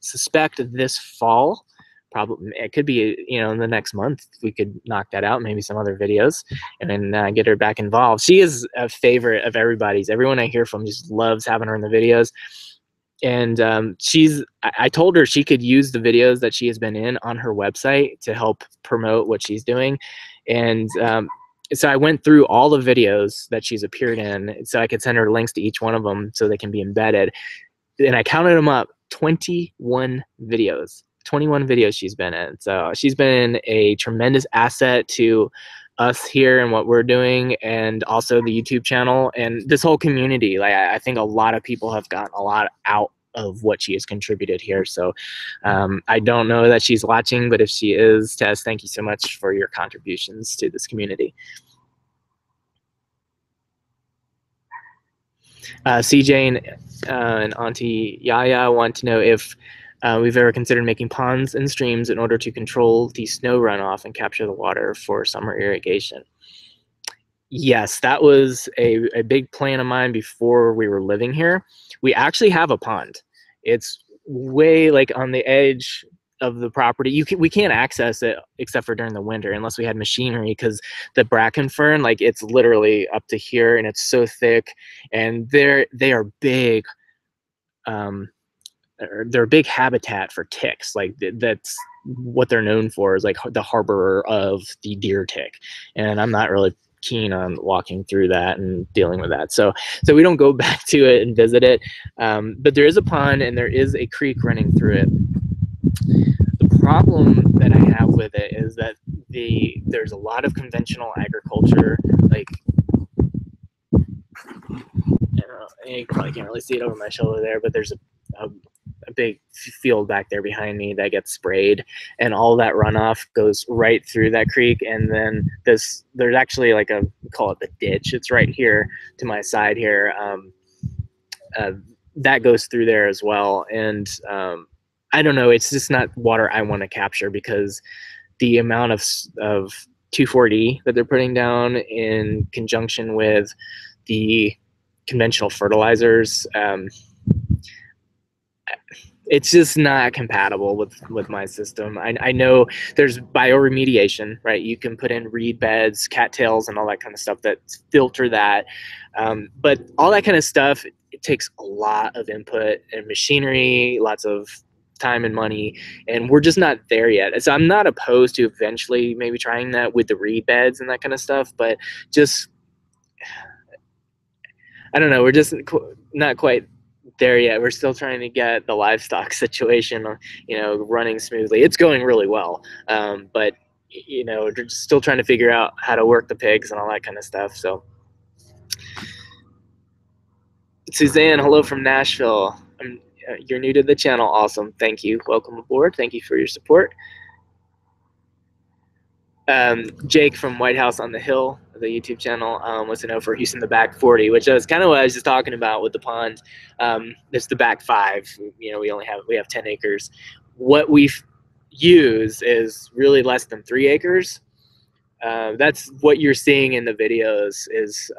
Speaker 1: suspect this fall, probably it could be, you know, in the next month we could knock that out, maybe some other videos, and then get her back involved. She is a favorite of everybody's. Everyone I hear from just loves having her in the videos. And I told her she could use the videos that she has been in on her website to help promote what she's doing. And so I went through all the videos that she's appeared in so I could send her links to each one of them so they can be embedded. And I counted them up, 21 videos. 21 videos she's been in. So she's been a tremendous asset to us here and what we're doing, and also the YouTube channel and this whole community. Like, I think a lot of people have gotten a lot out of what she has contributed here. So I don't know that she's watching, but if she is, Tess, thank you so much for your contributions to this community. CJ and Auntie Yaya want to know if we've ever considered making ponds and streams in order to control the snow runoff and capture the water for summer irrigation. Yes, that was a big plan of mine before we were living here. We actually have a pond. It's way like on the edge of the property. We can't access it except for during the winter unless we had machinery, because the bracken fern, like, it's literally up to here and it's so thick, and they are big. They're a big habitat for ticks. Like, that's what they're known for, is like the harborer of the deer tick, and I'm not really keen on walking through that and dealing with that. So we don't go back to it and visit it. But there is a pond and there is a creek running through it. The problem that I have with it is that there's a lot of conventional agriculture. Like, I don't know, you probably can't really see it over my shoulder there, but there's a big field back there behind me that gets sprayed, and all that runoff goes right through that creek. And then there's actually like we call it the ditch. It's right here to my side here. That goes through there as well. And I don't know, it's just not water I want to capture, because the amount of 2,4-D that they're putting down in conjunction with the conventional fertilizers, it's just not compatible with my system. I know there's bioremediation, right? You can put in reed beds, cattails, and all that kind of stuff that filter that. But all that kind of stuff, it takes a lot of input and machinery, lots of time and money, and we're just not there yet. So I'm not opposed to eventually maybe trying that with the reed beds and that kind of stuff, but just, I don't know, we're just not quite there yet. We're still trying to get the livestock situation, running smoothly. It's going really well, but we're still trying to figure out how to work the pigs and all that kind of stuff. So, Suzanne, hello from Nashville. You're new to the channel. Awesome. Thank you. Welcome aboard. Thank you for your support. Jake from White House on the Hill, the YouTube channel, wants to know for Houston the back 40, which is kind of what I was just talking about with the pond. It's the back 5. We have 10 acres. What we use is really less than 3 acres. That's what you're seeing in the videos is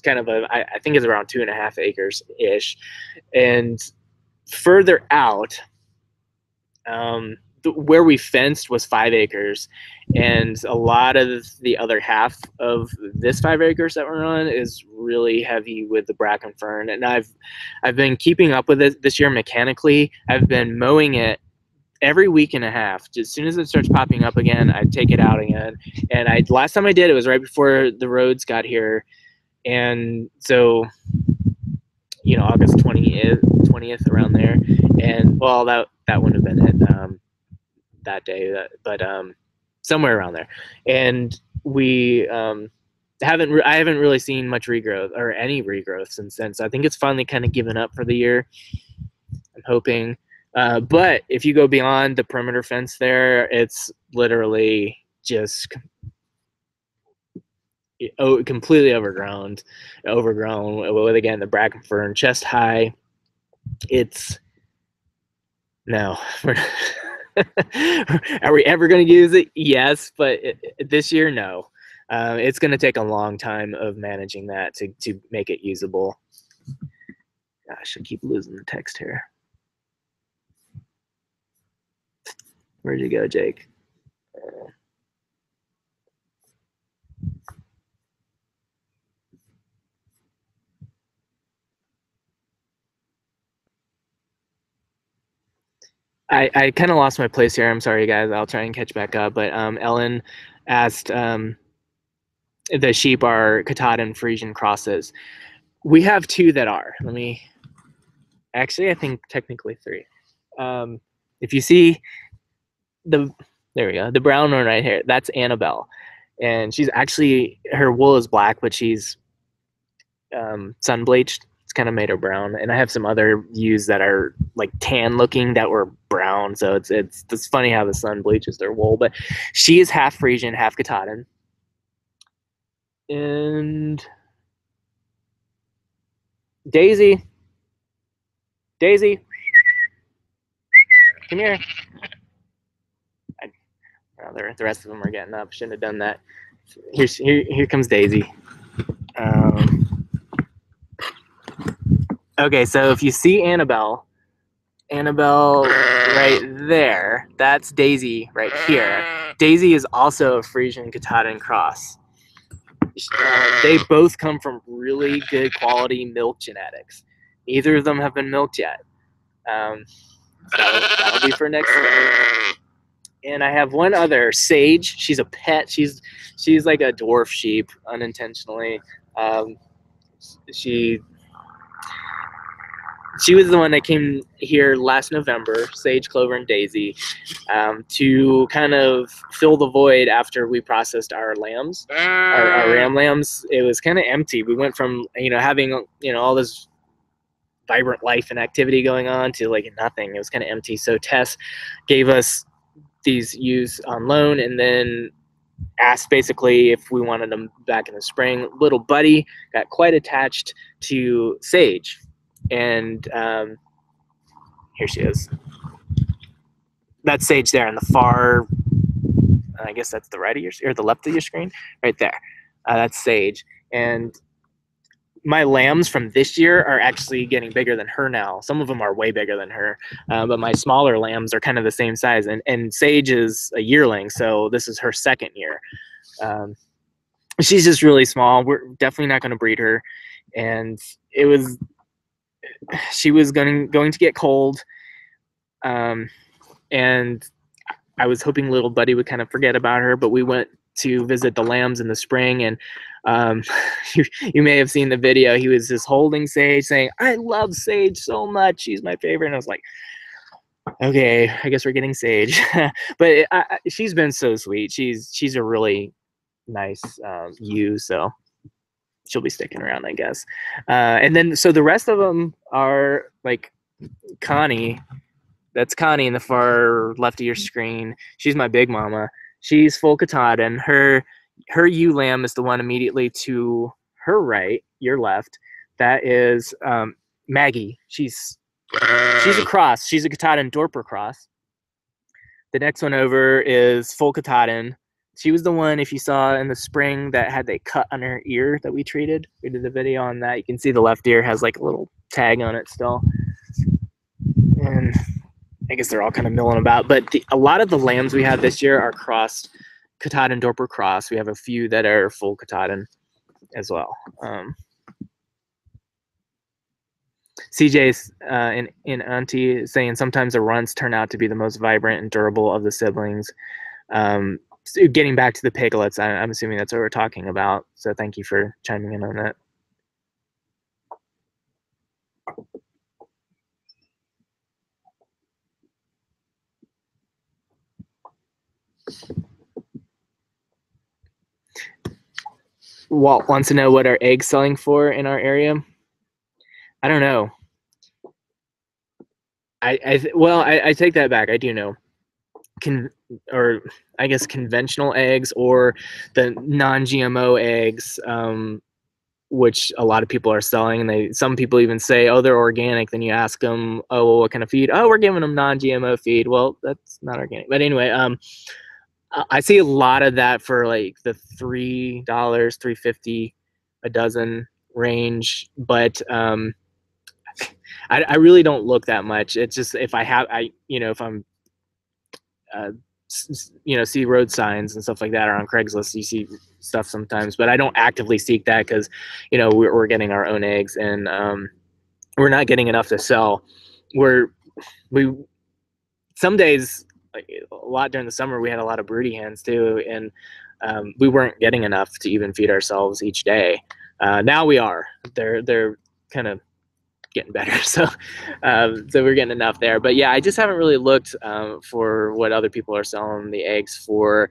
Speaker 1: kind of I think it's around 2.5 acres ish, and further out, where we fenced was 5 acres, and a lot of the other half of this 5 acres that we're on is really heavy with the bracken fern. And I've been keeping up with it this year mechanically. I've been mowing it every week and a half. Just as soon as it starts popping up again, I take it out again. And last time I did it was right before the roads got here, and so August 20th around there. And well, that wouldn't have been it that day, but somewhere around there. And we I haven't really seen much regrowth or any regrowth since then. So I think it's finally kind of given up for the year, I'm hoping. But if you go beyond the perimeter fence there, it's literally just completely overgrown with, again, the bracken fern chest high. It's no. Are we ever going to use it? Yes, but this year, no. It's going to take a long time of managing that to make it usable. Gosh, I keep losing the text here. Where'd you go, Jake? I kind of lost my place here. I'm sorry, guys. I'll try and catch back up. But Ellen asked, the sheep are Katahdin Frisian crosses. We have two that are. Actually, I think technically three. If you see there we go, the brown one right here, that's Annabelle. And she's actually, her wool is black, but she's sun bleached. It's kind of made her brown. And I have some other ewes that are like tan looking that were brown. So it's funny how the sun bleaches their wool. But she is half Frisian, half Katahdin. And Daisy, come here. The rest of them are getting up. Shouldn't have done that. Here comes Daisy. Okay, so if you see Annabelle right there, that's Daisy right here. Daisy is also a Frisian Katahdin cross. They both come from really good quality milk genetics. Neither of them have been milked yet. So that'll be for next year. And I have one other, Sage. She's a pet. She's like a dwarf sheep, unintentionally. She was the one that came here last November, Sage, Clover, and Daisy, to kind of fill the void after we processed our lambs, our ram lambs. It was kind of empty. We went from having all this vibrant life and activity going on to like nothing. It was kind of empty. So Tess gave us these ewes on loan, and then asked basically if we wanted them back in the spring. Little Buddy got quite attached to Sage, and here she is. That's Sage there on the far, I guess that's the right of your, or the left of your screen, right there. That's Sage. And my lambs from this year are actually getting bigger than her now. Some of them are way bigger than her, but my smaller lambs are kind of the same size. And Sage is a yearling, so this is her second year. She's just really small. We're definitely not going to breed her. And she was going to get cold. And I was hoping Little Buddy would kind of forget about her, but we went to visit the lambs in the spring, and you may have seen the video. He was just holding Sage, saying, "I love Sage so much. She's my favorite." And I was like, okay, I guess we're getting Sage. But she's been so sweet. She's a really nice ewe, so she'll be sticking around, I guess. And then so the rest of them are like Connie. That's Connie in the far left of your screen. She's my big mama. She's full Katahdin. Her ewe lamb is the one immediately to her right, your left. That is Maggie. She's a cross. She's a Katahdin Dorper cross. The next one over is full Katahdin. She was the one, if you saw in the spring, that had the cut on her ear that we treated. We did the video on that. You can see the left ear has like a little tag on it still. And I guess they're all kind of milling about. But a lot of the lambs we have this year are crossed, Katahdin Dorper cross. We have a few that are full Katahdin as well. CJ's in Auntie saying sometimes the runts turn out to be the most vibrant and durable of the siblings. So getting back to the piglets, I'm assuming that's what we're talking about. So thank you for chiming in on that. Walt wants to know what are eggs selling for in our area. I don't know. I take that back. I do know. or I guess conventional eggs, or the non-GMO eggs, which a lot of people are selling, and some people even say, oh, they're organic. Then you ask them, oh, well, what kind of feed? Oh, we're giving them non-GMO feed. Well, that's not organic. But anyway, I see a lot of that for like the $3, $3.50 a dozen range. But I really don't look that much. It's just if if I'm see road signs and stuff like that, or on Craigslist, you see stuff sometimes, but I don't actively seek that because, we're getting our own eggs, and we're not getting enough to sell. We some days, like a lot during the summer, we had a lot of broody hens too, and we weren't getting enough to even feed ourselves each day. Now we are. They're kind of getting better, so we're getting enough there. But yeah, I just haven't really looked for what other people are selling the eggs for.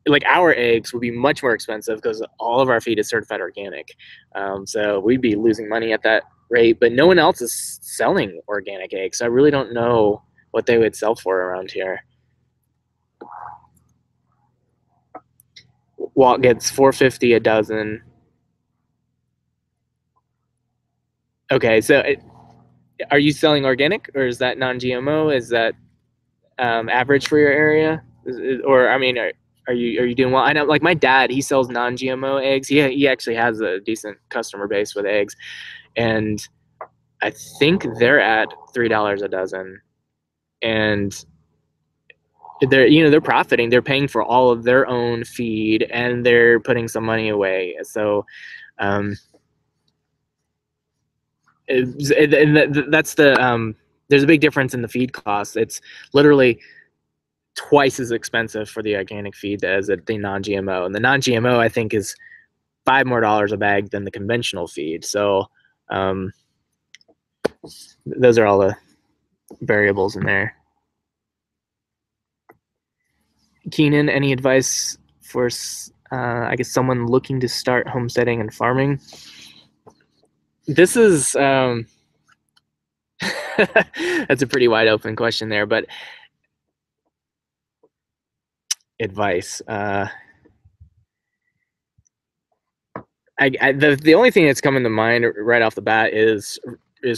Speaker 1: Like our eggs would be much more expensive because all of our feed is certified organic, so we'd be losing money at that rate. But no one else is selling organic eggs, so I really don't know what they would sell for around here. Walt gets $4.50 a dozen. Okay, so are you selling organic, or is that non-GMO? Is that average for your area? Or I mean, are you doing well? I know, like my dad, he sells non-GMO eggs. He actually has a decent customer base with eggs, and I think they're at $3 a dozen, and they're profiting. They're paying for all of their own feed, and they're putting some money away. So that's there's a big difference in the feed costs. It's literally twice as expensive for the organic feed as the non-GMO, and the non-GMO I think is $5 more a bag than the conventional feed. So those are all the variables in there. Keenan, any advice for I guess someone looking to start homesteading and farming? This is that's a pretty wide open question there, but advice. The only thing that's coming to mind right off the bat is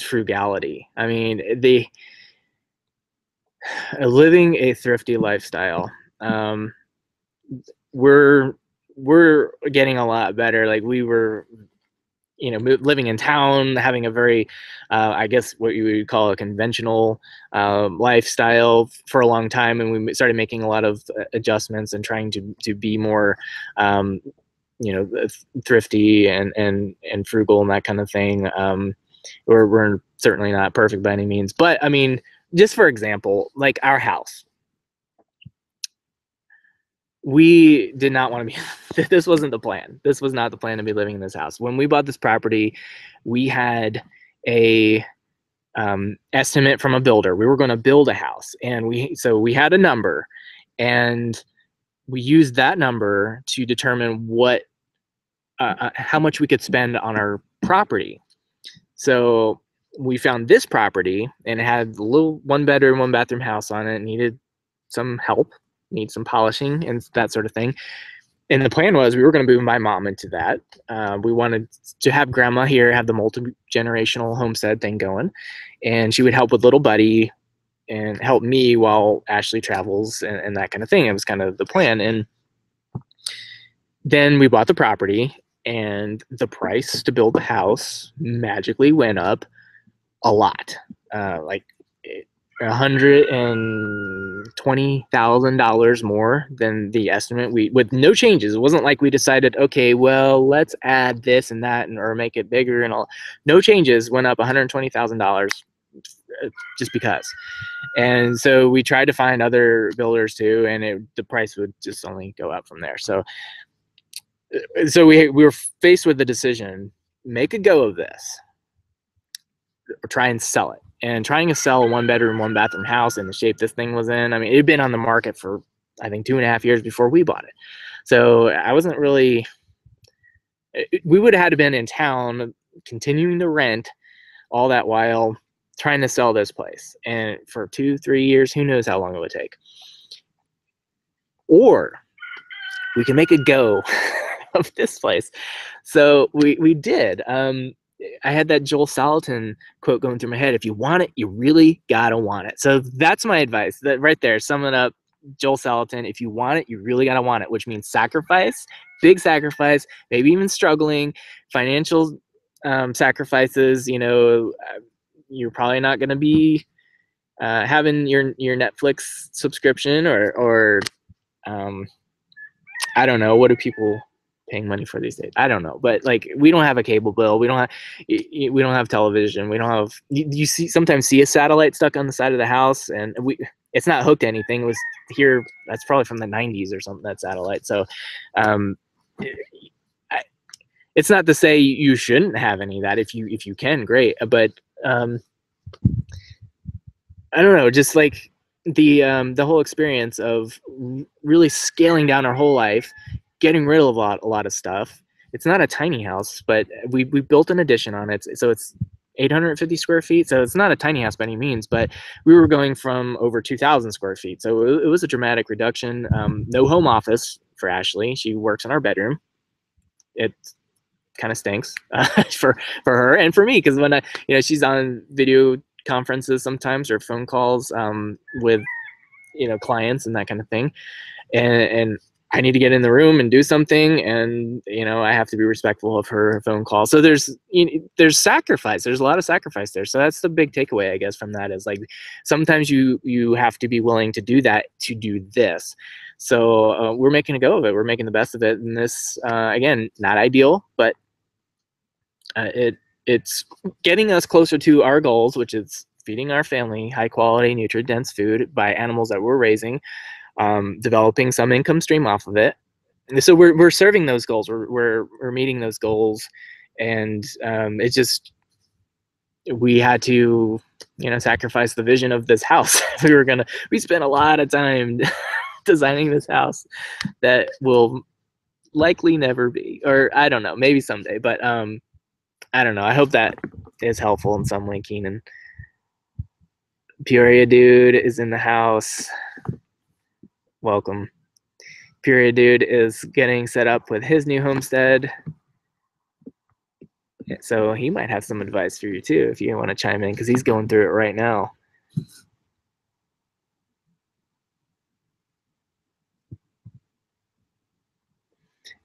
Speaker 1: frugality. I mean, living a thrifty lifestyle. We're getting a lot better. Like we were, living in town, having a very, I guess what you would call a conventional lifestyle for a long time, and we started making a lot of adjustments and trying to be more, thrifty and frugal and that kind of thing. We're certainly not perfect by any means, but I mean, just for example, like our house, we did not want to be, this wasn't the plan. This was not the plan to be living in this house. When we bought this property, we had a estimate from a builder. We were going to build a house, and we had a number, and we used that number to determine how much we could spend on our property. So we found this property, and it had a little 1-bedroom, 1-bathroom house on it. Needed some help, need some polishing and that sort of thing. And the plan was we were going to move my mom into that. We wanted to have grandma here, have the multi-generational homestead thing going, and she would help with little buddy and help me while Ashley travels and that kind of thing. It was kind of the plan. And then we bought the property, and the price to build the house magically went up a lot, like $120,000 more than the estimate. With no changes. It wasn't like we decided, okay, well, let's add this and that or make it bigger and all. No changes, went up $120,000 just because. And so we tried to find other builders too, and the price would just only go up from there. So we were faced with the decision: make a go of this, or try and sell it. And trying to sell a 1-bedroom, 1-bathroom house in the shape this thing was in, I mean, it had been on the market for, I think, 2.5 years before we bought it. So I wasn't really, we would have had to been in town continuing to rent all that while, trying to sell this place, and for 2-3 years, who knows how long it would take. Or we can make a go of this place. So we did. I had that Joel Salatin quote going through my head: if you want it, you really gotta want it. So that's my advice. That right there, summing up Joel Salatin: if you want it, you really gotta want it, which means sacrifice, big sacrifice, maybe even struggling, financial sacrifices. You know, you're probably not gonna be having your Netflix subscription, or I don't know, what do people paying money for these days? I don't know, but like, we don't have a cable bill, we don't have television, we don't have, you sometimes see a satellite stuck on the side of the house, and it's not hooked to anything. It was here, that's probably from the 90s or something, that satellite. So it's not to say you shouldn't have any of that. If you can, great, but I don't know, just like the whole experience of really scaling down our whole life, getting rid of a lot of stuff. It's not a tiny house, but we built an addition on it, so it's 850 square feet. So it's not a tiny house by any means, but we were going from over 2,000 square feet. So it was a dramatic reduction. No home office for Ashley. She works in our bedroom. It kind of stinks for her and for me, because when she's on video conferences sometimes, or phone calls with clients and that kind of thing, and I need to get in the room and do something, and I have to be respectful of her phone call. So there's sacrifice. There's a lot of sacrifice there. So that's the big takeaway, I guess, from that, is like, sometimes you have to be willing to do that to do this. So we're making a go of it. We're making the best of it. And this, again, not ideal, but it's getting us closer to our goals, which is feeding our family high quality, nutrient dense food by animals that we're raising, developing some income stream off of it. So we're serving those goals. We're meeting those goals, and it's just, we had to sacrifice the vision of this house. We spent a lot of time designing this house that will likely never be, or I don't know, maybe someday, but I don't know. I hope that is helpful in some way, Keenan. Peoria Dude is in the house. Welcome. Peoria Dude is getting set up with his new homestead, so he might have some advice for you too, if you want to chime in, because he's going through it right now.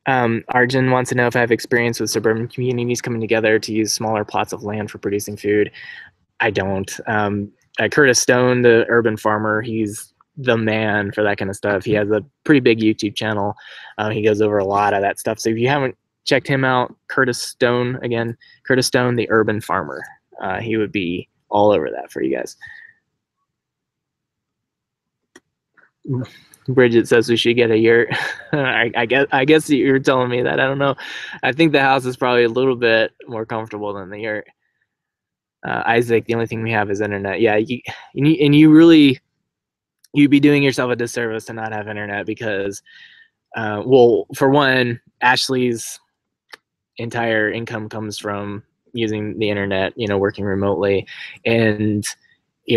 Speaker 1: Arjun wants to know if I have experience with suburban communities coming together to use smaller plots of land for producing food. I don't. Curtis Stone, the urban farmer, he's the man for that kind of stuff. He has a pretty big YouTube channel. He goes over a lot of that stuff. So if you haven't checked him out, Curtis Stone, the urban farmer, he would be all over that for you guys. Bridget says we should get a yurt. I guess you're telling me that. I don't know. I think the house is probably a little bit more comfortable than the yurt. Isaac, the only thing we have is internet. Yeah, you'd be doing yourself a disservice to not have internet, because, well, for one, Ashley's entire income comes from using the internet, working remotely, and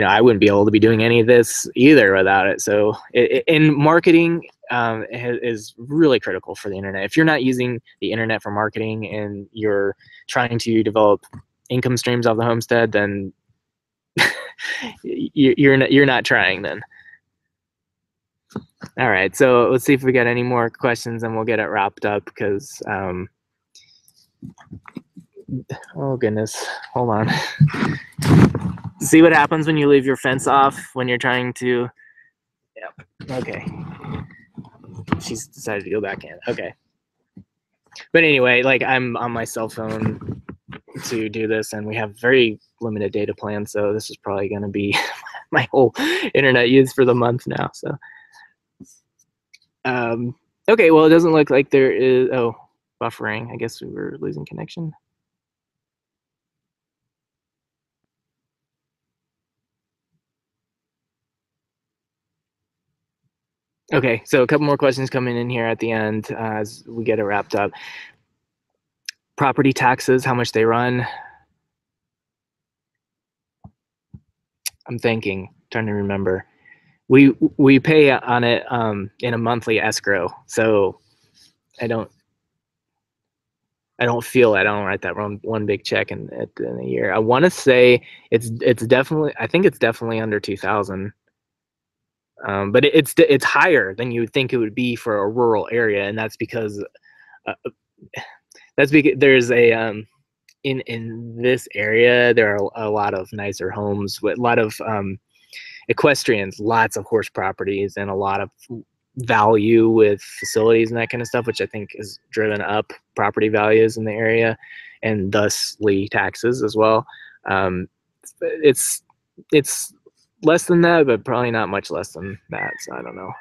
Speaker 1: I wouldn't be able to be doing any of this either without it. So in marketing is really critical for the internet. If you're not using the internet for marketing and you're trying to develop income streams off the homestead, then you're not trying then. All right, so let's see if we got any more questions, and we'll get it wrapped up, because oh goodness, hold on. See what happens when you leave your fence off when you're trying to, yeah, okay. She's decided to go back in, okay. But anyway, like, I'm on my cell phone to do this, and we have very limited data plan, so this is probably going to be my whole internet use for the month now. So okay, well, it doesn't look like there is, oh, buffering. I guess we were losing connection. Okay, so a couple more questions coming in here at the end as we get it wrapped up. Property taxes, how much they run. I'm trying to remember. We pay on it in a monthly escrow, so I don't I don't feel it. I don't write that one big check in a year. I want to say it's definitely, I think it's definitely under 2,000. But it's higher than you would think it would be for a rural area, and uh, that's because there's a in this area there are a lot of nicer homes with a lot of equestrians, lots of horse properties, and a lot of value with facilities and that kind of stuff, which I think has driven up property values in the area and thusly taxes as well. Um, it's it's less than that, but probably not much less than that. So I don't know.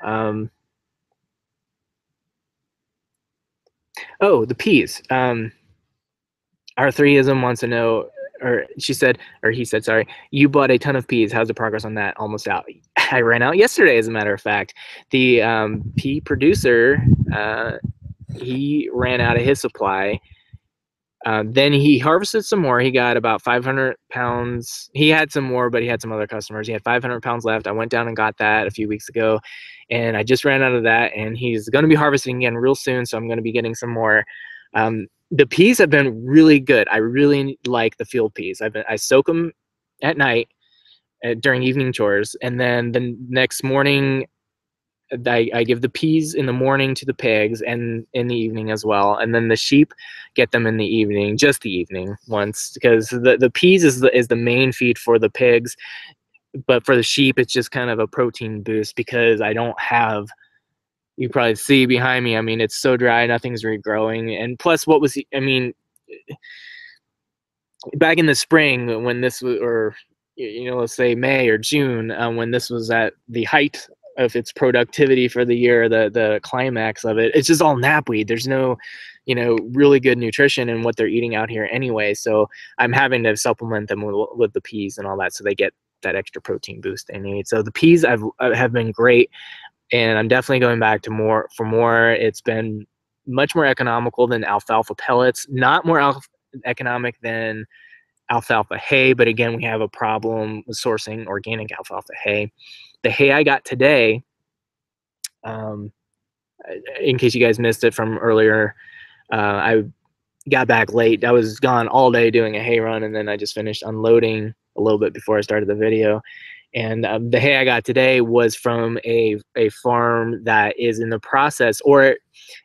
Speaker 1: Oh, the peas. Our threeism wants to know, or she said, or he said, sorry, you bought a ton of peas. How's the progress on that? Almost out. I ran out yesterday, as a matter of fact. The pea producer, he ran out of his supply. Then he harvested some more. He got about 500 pounds. He had some more, but he had some other customers. He had 500 pounds left. I went down and got that a few weeks ago, and I just ran out of that. And he's going to be harvesting again real soon, so I'm going to be getting some more. The peas have been really good. I really like the field peas. I soak them at night during evening chores, and then the next morning I give the peas in the morning to the pigs and in the evening as well. And then the sheep get them in the evening, just the evening once, because the peas is the main feed for the pigs. But for the sheep, it's just kind of a protein boost because I don't have, you probably see behind me, I mean, it's so dry, nothing's regrowing. And plus I mean, back in the spring when this was, or let's say May or June, when this was at the height of its productivity for the year, the climax of it, it's just all knapweed. There's no, really good nutrition in what they're eating out here anyway. So I'm having to supplement them with the peas and all that, so they get that extra protein boost they need. So the peas have been great, and I'm definitely going back to more for more. It's been much more economical than alfalfa pellets, not more economic than alfalfa hay, but again, we have a problem with sourcing organic alfalfa hay. The hay I got today, um, in case you guys missed it from earlier, I got back late. I was gone all day doing a hay run, and then I just finished unloading a little bit before I started the video. And the hay I got today was from a farm that is in the process, or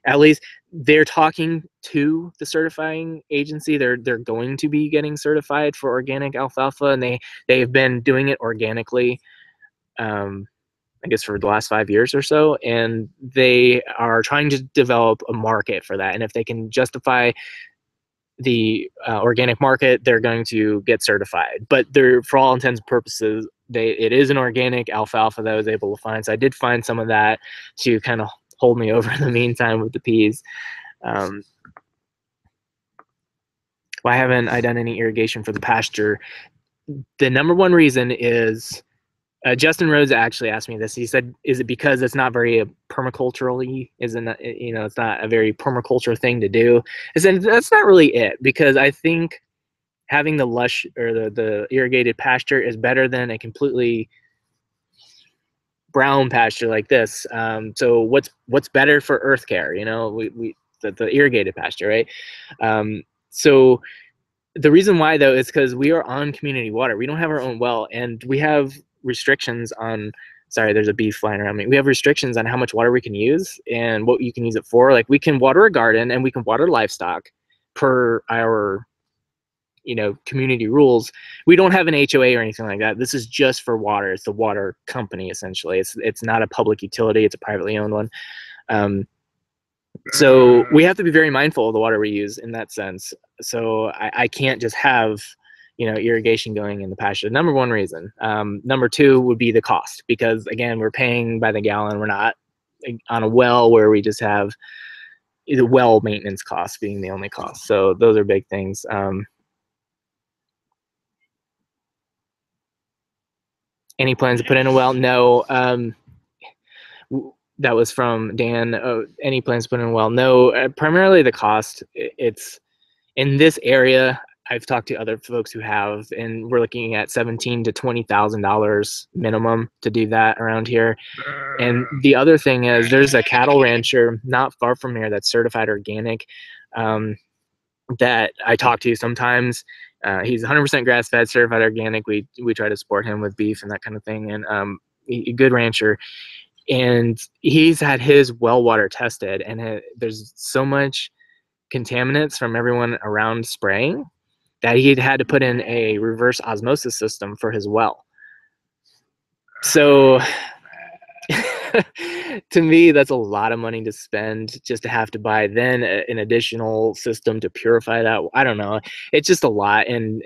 Speaker 1: at least they're talking to the certifying agency. They're going to be getting certified for organic alfalfa, and they've been doing it organically, I guess for the last 5 years or so, and they are trying to develop a market for that. And if they can justify the organic market, they're going to get certified. But they're, for all intents and purposes, it is an organic alfalfa that I was able to find. So I did find some of that to kind of hold me over in the meantime with the peas. Why haven't I done any irrigation for the pasture? The number one reason is Justin Rhodes actually asked me this. He said, "Is it because it's not very permaculturally? Isn't it's not a very permaculture thing to do?" I said that's not really it, because I think having the lush or the irrigated pasture is better than a completely brown pasture like this. So what's better for earth care? The irrigated pasture, right? So the reason why, though, is because we are on community water. We don't have our own well, and we have restrictions on, sorry, there's a bee flying around me. We have restrictions on how much water we can use and what you can use it for. Like, we can water a garden and we can water livestock per our community rules. We don't have an HOA or anything like that. This is just for water. It's the water company, essentially. It's not a public utility. It's a privately owned one. So we have to be very mindful of the water we use in that sense. So I can't just have irrigation going in the pasture. Number one reason. Number two would be the cost, because again, we're paying by the gallon. We're not on a well where we just have the well maintenance costs being the only cost. So those are big things. Any plans to put in a well? No. That was from Dan. Any plans to put in a well? No. Primarily the cost. It's in this area. I've talked to other folks who have, and we're looking at $17,000 to $20,000 minimum to do that around here. And the other thing is, there's a cattle rancher not far from here that's certified organic, that I talk to sometimes. He's 100% grass-fed, certified organic. We try to support him with beef and that kind of thing, and a good rancher. And he's had his well water tested, and there's so much contaminants from everyone around spraying that he'd had to put in a reverse osmosis system for his well. So to me, that's a lot of money to spend just to have to buy then an additional system to purify that. I don't know. It's just a lot, and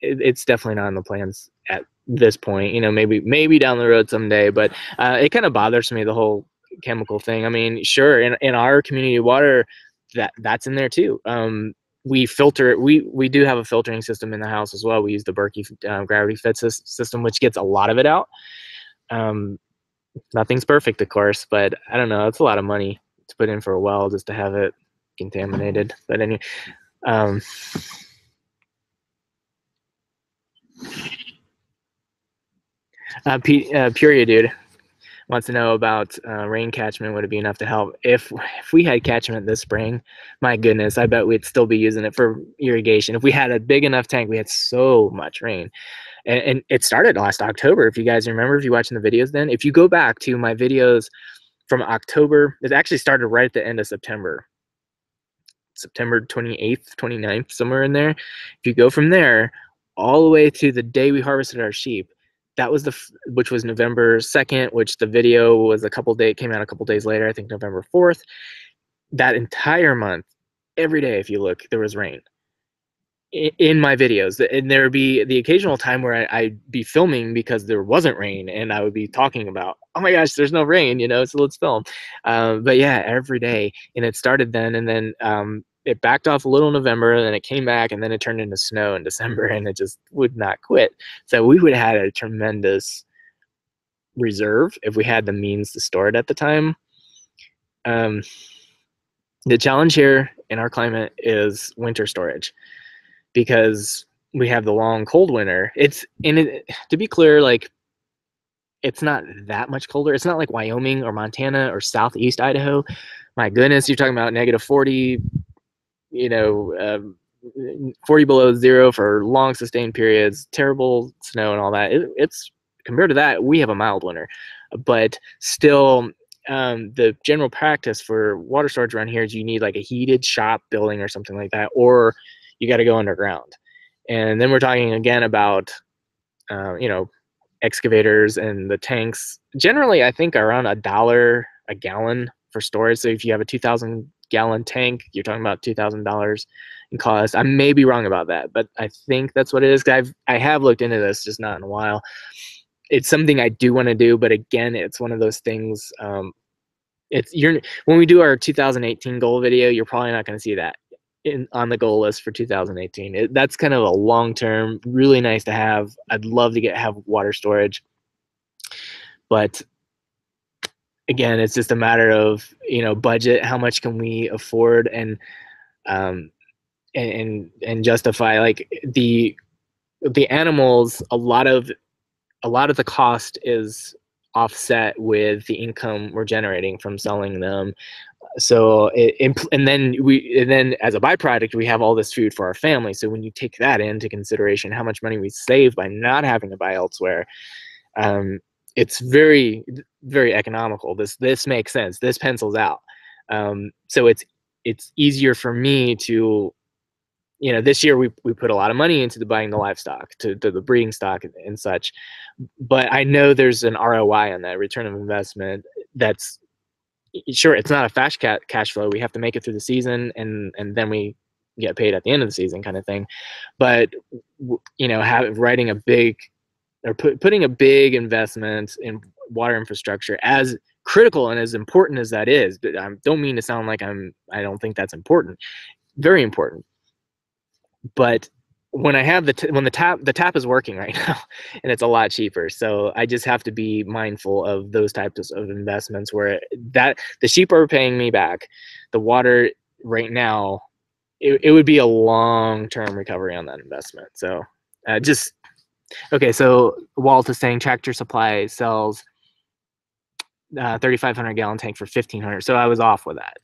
Speaker 1: it's definitely not in the plans at this point. You know, maybe down the road someday, but it kind of bothers me, the whole chemical thing. I mean, sure, in our community water, that's in there too. We filter. We do have a filtering system in the house as well. We use the Berkey gravity fed system, which gets a lot of it out. Nothing's perfect, of course, but I don't know. It's a lot of money to put in for a well just to have it contaminated. But anyway, Puria dude wants to know about rain catchment. Would it be enough to help? If we had catchment this spring, my goodness, I bet we'd still be using it for irrigation. If we had a big enough tank, we had so much rain. And it started last October, if you guys remember, if you're watching the videos then. If you go back to my videos from October, it actually started right at the end of September 28th, 29th, somewhere in there. If you go from there all the way to the day we harvested our sheep, that was which was November 2nd, which the video was came out a couple days later, I think November 4th. That entire month, every day, if you look, there was rain in my videos, and there would be the occasional time where I'd be filming because there wasn't rain, and I would be talking about, oh my gosh, there's no rain, you know, so let's film. But yeah, every day. And it started then, and then it backed off a little in November, and then it came back, and then it turned into snow in December, and it just would not quit. So we would have had a tremendous reserve if we had the means to store it at the time. The challenge here in our climate is winter storage, because we have the long cold winter. To be clear, like, it's not that much colder. It's not like Wyoming or Montana or southeast Idaho. My goodness, you're talking about -40, you know, 40 below zero for long sustained periods, terrible snow and all that. It's compared to that, we have a mild winter, but still, the general practice for water storage around here is you need like a heated shop building or something like that, or you got to go underground. And then we're talking again about, you know, excavators, and the tanks generally I think are around $1 a gallon for storage. So if you have a 2,000 gallon tank, you're talking about $2,000 in cost. I may be wrong about that, but I think that's what it is. I have looked into this, just not in a while. It's something I do want to do, but again, it's one of those things. When we do our 2018 goal video, you're probably not going to see that on the goal list for 2018. That's kind of a long-term, really nice to have. I'd love to have water storage, but again, it's just a matter of, you know, budget. How much can we afford, and justify, like, the animals. A lot of the cost is offset with the income we're generating from selling them. So and then as a byproduct, we have all this food for our family. So when you take that into consideration, how much money we save by not having to buy elsewhere, it's very, very economical. This makes sense. This pencils out. So it's easier for me to, you know, this year we put a lot of money into buying the livestock, to the breeding stock and such, but I know there's an ROI on that, return of investment. That's, sure, it's not a fast cash flow. We have to make it through the season, and then we get paid at the end of the season, kind of thing. But you know, putting a big investment in water infrastructure, as critical and as important as that is, but I don't mean to sound like I don't think that's important. Very important. But when I have the tap is working right now, and it's a lot cheaper, so I just have to be mindful of those types of investments, where the sheep are paying me back. The water right now it would be a long-term recovery on that investment. So just okay. So Walt is saying Tractor Supply sells 3,500 gallon tank for 1,500. So I was off with that.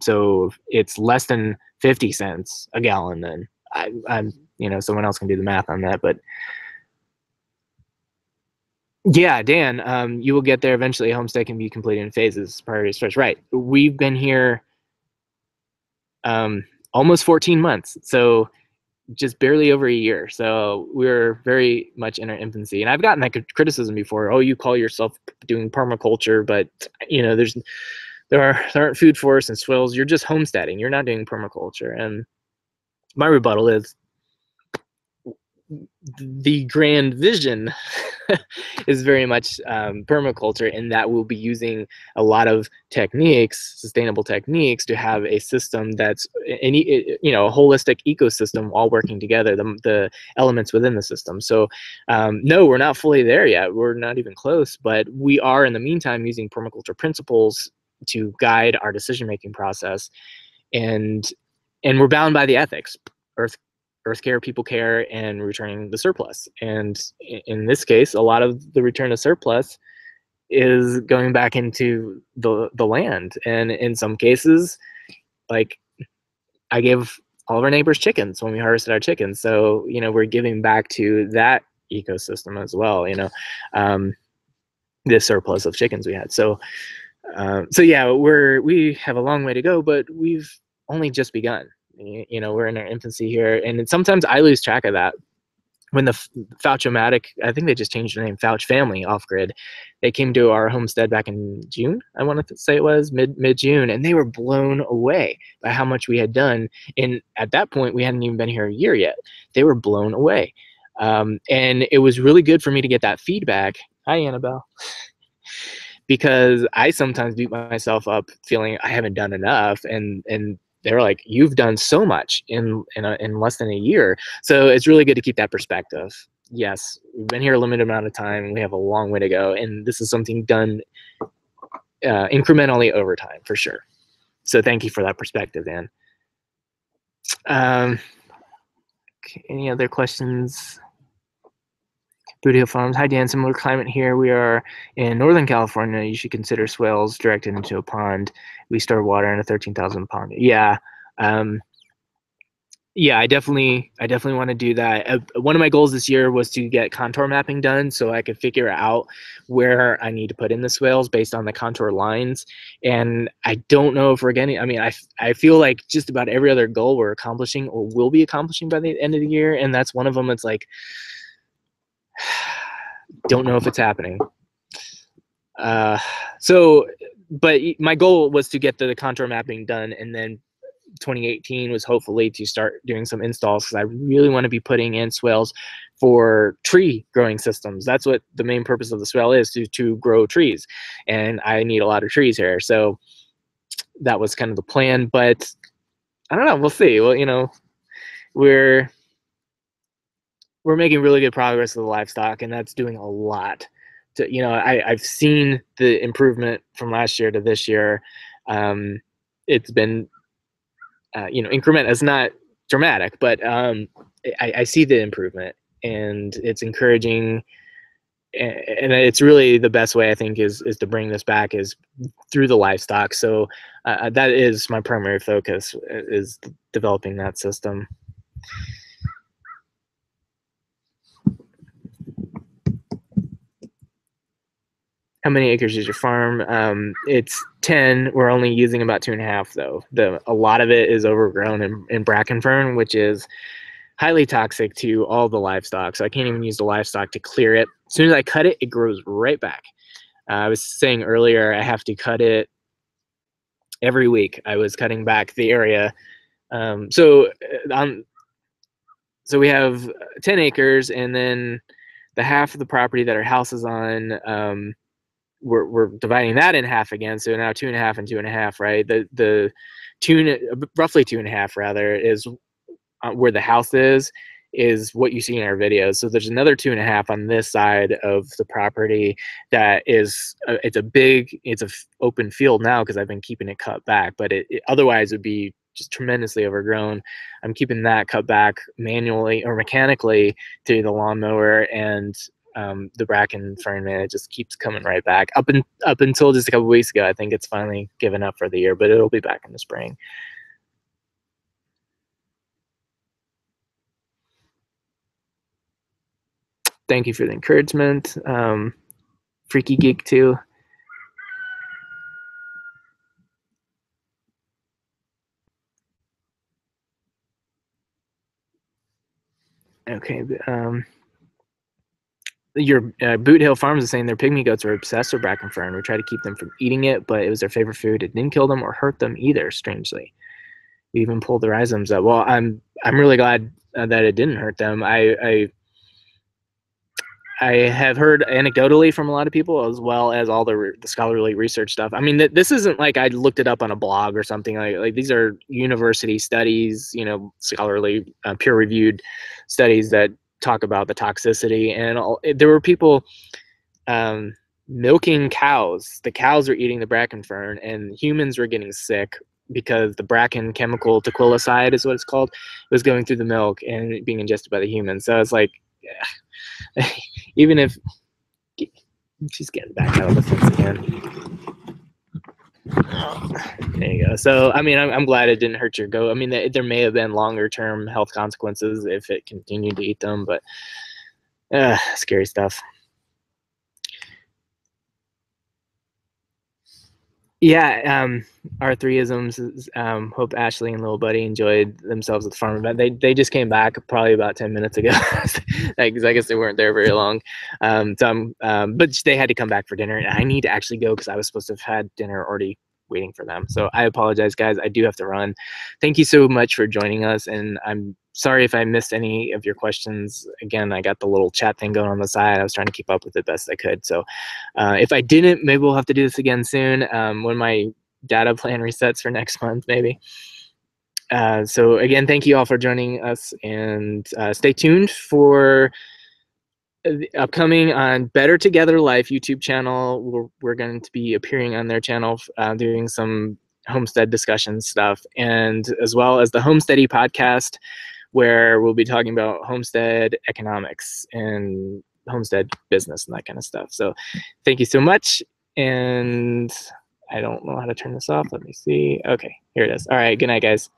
Speaker 1: So it's less than 50 cents a gallon. Then I'm someone else can do the math on that, but yeah, Dan, you will get there eventually. Homestead can be completed in phases. Priority is first. Right. We've been here almost 14 months. So just barely over a year. So we're very much in our infancy. And I've gotten that criticism before. Oh, you call yourself doing permaculture, but there aren't food forests and swales. You're just homesteading. You're not doing permaculture. And my rebuttal is the grand vision is very much permaculture, in that we'll be using a lot of techniques, sustainable techniques, to have a system that's a holistic ecosystem, all working together, the elements within the system. So no, we're not fully there yet. We're not even close, but we are in the meantime using permaculture principles to guide our decision-making process, and we're bound by the ethics: earth care, people care, and returning the surplus. And in this case, a lot of the return of surplus is going back into the land. And in some cases, like, I gave all of our neighbors chickens when we harvested our chickens. So, we're giving back to that ecosystem as well, the surplus of chickens we had. So yeah, we have a long way to go, but we've only just begun. We're in our infancy here, and sometimes I lose track of that. When the Fauchomatic, I think they just changed the name, Fauch family off grid, they came to our homestead back in June. I want to say it was mid June, and they were blown away by how much we had done. And at that point, we hadn't even been here a year yet. They were blown away, and it was really good for me to get that feedback. Hi, Annabelle. Because I sometimes beat myself up feeling I haven't done enough, and they're like, you've done so much in less than a year. So it's really good to keep that perspective. Yes, we've been here a limited amount of time, and we have a long way to go, and this is something done incrementally over time, for sure. So thank you for that perspective, Dan. Any other questions? Booty Hill Farms. Hi, Dan. Similar climate here. We are in Northern California. You should consider swales directed into a pond. We store water in a 13,000 pond. Yeah. Yeah, I definitely want to do that. One of my goals this year was to get contour mapping done so I could figure out where I need to put in the swales based on the contour lines. And I don't know if we're getting, I feel like just about every other goal we're accomplishing or will be accomplishing by the end of the year. And that's one of them. It's like, don't know if it's happening. But my goal was to get the contour mapping done, and then 2018 was hopefully to start doing some installs, because I really want to be putting in swales for tree growing systems. That's what the main purpose of the swale is, to grow trees, and I need a lot of trees here. So that was kind of the plan, but I don't know, we'll see. Well, we're making really good progress with the livestock, and that's doing a lot. I've seen the improvement from last year to this year. It's been, increment is not dramatic, but I see the improvement, and it's encouraging. And it's really the best way, I think, is to bring this back is through the livestock. So that is my primary focus, is developing that system. How many acres is your farm? It's 10. We're only using about 2.5 though. A lot of it is overgrown in bracken fern, which is highly toxic to all the livestock. So I can't even use the livestock to clear it. As soon as I cut it, it grows right back. I was saying earlier, I have to cut it every week. I was cutting back the area. So we have 10 acres, and then the half of the property that our house is on, we're dividing that in half again. So now 2.5 and 2.5, right? The roughly 2.5 rather is where the house is what you see in our videos. So there's another 2.5 on this side of the property that is it's a open field now, because I've been keeping it cut back, but it otherwise would be just tremendously overgrown. I'm keeping that cut back manually or mechanically to the lawnmower, and the bracken fern, man, it just keeps coming right back. Up until just a couple weeks ago, I think it's finally given up for the year, but it'll be back in the spring. Thank you for the encouragement. Freaky Geek too. Okay. Your Boot Hill Farms is saying their pygmy goats are obsessed with bracken fern. We try to keep them from eating it, but it was their favorite food. It didn't kill them or hurt them either. Strangely, we even pulled the rhizomes up. Well, I'm really glad that it didn't hurt them. I have heard anecdotally from a lot of people, as well as all the scholarly research stuff. I mean, this isn't like I looked it up on a blog or something. Like these are university studies, you know, scholarly, peer-reviewed studies that talk about the toxicity. And there were people milking cows. The cows were eating the bracken fern, and humans were getting sick because the bracken chemical tequilicide is what it's called, was going through the milk and being ingested by the humans. So it's like, yeah. Even if she's getting back out of the fence again. There you go. So, I mean, I'm glad it didn't hurt your goat. I mean, there may have been longer term health consequences if it continued to eat them, but scary stuff. Yeah, our threeisms. Hope Ashley and little buddy enjoyed themselves at the farm event. They just came back probably about 10 minutes ago, because I guess they weren't there very long. But they had to come back for dinner, and I need to actually go because I was supposed to have had dinner already waiting for them. So I apologize, guys. I do have to run. Thank you so much for joining us, and I'm sorry if I missed any of your questions. Again, I got the little chat thing going on the side. I was trying to keep up with it best I could. So if I didn't, maybe we'll have to do this again soon when my data plan resets for next month, maybe. So again, thank you all for joining us, and stay tuned for the upcoming on Better Together Life YouTube channel. We're going to be appearing on their channel, doing some homestead discussion stuff, and as well as the Homesteady podcast, where we'll be talking about homestead economics and homestead business and that kind of stuff. So thank you so much. And I don't know how to turn this off. Let me see. Okay, here it is. All right. Good night, guys.